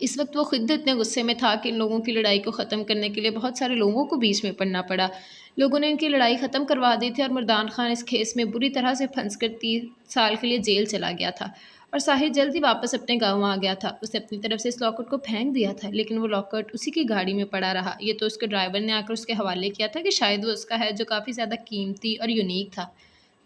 [SPEAKER 1] اس وقت وہ خود اتنے غصے میں تھا کہ ان لوگوں کی لڑائی کو ختم کرنے کے لیے بہت سارے لوگوں کو بیچ میں پڑنا پڑا۔ لوگوں نے ان کی لڑائی ختم کروا دی تھی اور مردان خان اس کیس میں بری طرح سے پھنس کر 3 سال کے لیے جیل چلا گیا تھا، اور ساحر جلد ہی واپس اپنے گاؤں آ گیا تھا۔ اس نے اپنی طرف سے اس لاکٹ کو پھینک دیا تھا، لیکن وہ لاکٹ اسی کی گاڑی میں پڑا رہا۔ یہ تو اس کے ڈرائیور نے آ کر اس کے حوالے کیا تھا کہ شاید وہ اس کا ہے، جو کافی زیادہ قیمتی اور یونیک تھا۔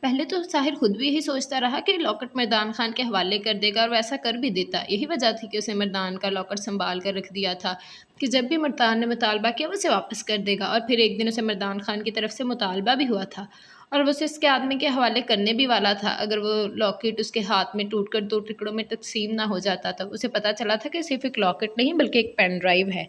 [SPEAKER 1] پہلے تو ساحر خود بھی یہی سوچتا رہا کہ لاکٹ مردان خان کے حوالے کر دے گا، اور وہ ایسا کر بھی دیتا۔ یہی وجہ تھی کہ اسے مردان کا لاکٹ سنبھال کر رکھ دیا تھا کہ جب بھی مردان نے مطالبہ کیا وہ اسے واپس کر دے گا۔ اور پھر ایک دن اسے مردان خان کی طرف سے مطالبہ بھی ہوا تھا، اور وہ اسے اس کے آدمی کے حوالے کرنے بھی والا تھا اگر وہ لاکٹ اس کے ہاتھ میں ٹوٹ کر 2 ٹکڑوں میں تقسیم نہ ہو جاتا تھا۔ اسے پتہ چلا تھا کہ صرف ایک لاکٹ نہیں بلکہ ایک پین ڈرائیو ہے۔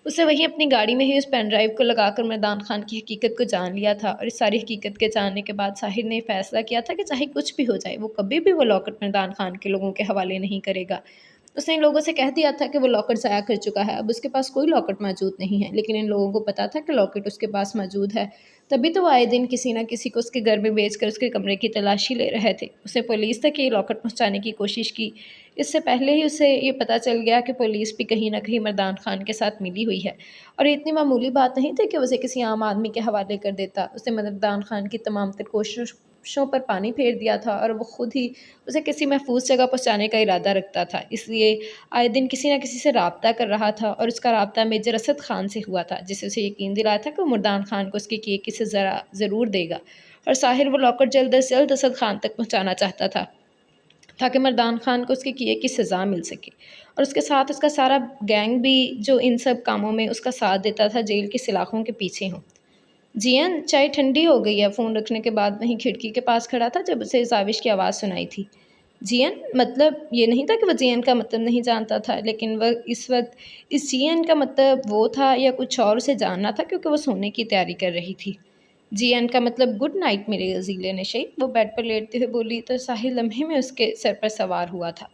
[SPEAKER 1] اسے وہیں اپنی گاڑی میں ہی اس پین ڈرائیو کو لگا کر مردان خان کی حقیقت کو جان لیا تھا، اور اس ساری حقیقت کے جاننے کے بعد ساحر نے فیصلہ کیا تھا کہ چاہے کچھ بھی ہو جائے وہ کبھی بھی وہ لاکٹ مردان خان کے لوگوں کے حوالے نہیں کرے گا۔ اس نے ان لوگوں سے کہہ دیا تھا کہ وہ لاکٹ ضائع کر چکا ہے، اب اس کے پاس کوئی لاکٹ موجود نہیں ہے، لیکن ان لوگوں کو پتا تھا کہ لاکٹ اس کے پاس موجود ہے۔ تبھی تو وہ آئے دن کسی نہ کسی کو اس کے گھر میں بیچ کر اس کے کمرے کی تلاشی لے رہے تھے۔ اسے پولیس تک یہ لاکٹ پہنچانے کی کوشش کی۔ اس سے پہلے ہی اسے یہ پتہ چل گیا کہ پولیس بھی کہیں نہ کہیں مردان خان کے ساتھ ملی ہوئی ہے، اور یہ اتنی معمولی بات نہیں تھی کہ اسے کسی عام آدمی کے حوالے کر دیتا۔ اسے مردان خان کی تمام تر کوششوں پر پانی پھیر دیا تھا، اور وہ خود ہی اسے کسی محفوظ جگہ پہنچانے کا ارادہ رکھتا تھا، اس لیے آئے دن کسی نہ کسی سے رابطہ کر رہا تھا، اور اس کا رابطہ میجر اسد خان سے ہوا تھا، جس سے اسے یقین دلایا تھا کہ وہ مردان خان کو اس کے کیے کی سزا ضرور دے گا۔ اور ساحر وہ لاکٹ جلد از جلد اسد خان تک پہنچانا چاہتا تھا تاکہ مردان خان کو اس کے کیے کی سزا مل سکے، اور اس کے ساتھ اس کا سارا گینگ بھی جو ان سب کاموں میں اس کا ساتھ دیتا تھا جیل کی سلاخوں کے پیچھے ہوں۔ جین چائے ٹھنڈی ہو گئی ہے، فون رکھنے کے بعد وہیں کھڑکی کے پاس کھڑا تھا جب اسے زاوش کی آواز سنائی تھی۔ جین مطلب یہ نہیں تھا کہ وہ جین کا مطلب نہیں جانتا تھا، لیکن وہ اس وقت اس جین کا مطلب وہ تھا یا کچھ اور اسے جاننا تھا، کیونکہ وہ سونے کی تیاری کر رہی تھی۔ جین کا مطلب گڈ نائٹ میرے عزیز نشئی، وہ بیڈ پر لیٹتے ہوئے بولی تو ساحل لمحے میں اس کے سر پر سوار ہوا تھا۔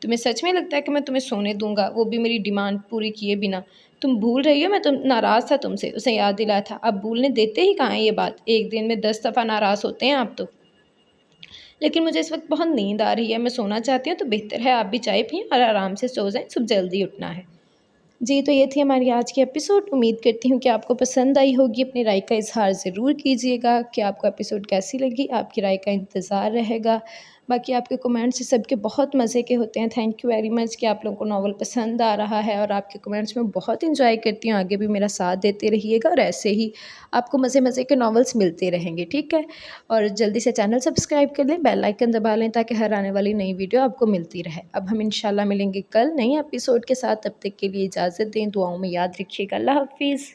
[SPEAKER 1] تمہیں سچ میں لگتا ہے کہ میں تمہیں سونے دوں گا، وہ بھی میری ڈیمانڈ پوری کیے بنا؟ تم بھول رہی ہو تم ناراض تھا تم سے، اسے یاد دلایا تھا۔ اب بھولنے دیتے ہی کہاں ہے یہ بات، ایک دن میں 10 دفعہ ناراض ہوتے ہیں آپ تو۔ لیکن مجھے اس وقت بہت نیند آ رہی ہے، میں سونا چاہتی ہوں، تو بہتر ہے آپ بھی چائے پئیں اور آرام سے سو جائیں، صبح جلدی اٹھنا ہے۔ جی تو یہ تھی ہماری آج کی ایپیسوڈ، امید کرتی ہوں کہ آپ کو پسند آئی ہوگی۔ اپنی رائے کا اظہار ضرور کیجیے گا کہ آپ کو ایپیسوڈ کیسی لگی، آپ کی رائے کا انتظار رہے گا۔ باقی آپ کے کمنٹس سب کے بہت مزے کے ہوتے ہیں، تھینک یو ویری مچ کہ آپ لوگوں کو ناول پسند آ رہا ہے، اور آپ کے کمنٹس میں بہت انجوائے کرتی ہوں۔ آگے بھی میرا ساتھ دیتے رہیے گا، اور ایسے ہی آپ کو مزے مزے کے ناولس ملتے رہیں گے، ٹھیک ہے؟ اور جلدی سے چینل سبسکرائب کر لیں، بیل آئیکن دبا لیں تاکہ ہر آنے والی نئی ویڈیو آپ کو ملتی رہے۔ اب ہم انشاءاللہ ملیں گے کل نئی ایپیسوڈ کے ساتھ، تب تک کے لیے اجازت دیں، دعاؤں میں یاد رکھیے گا۔ اللہ حافظ۔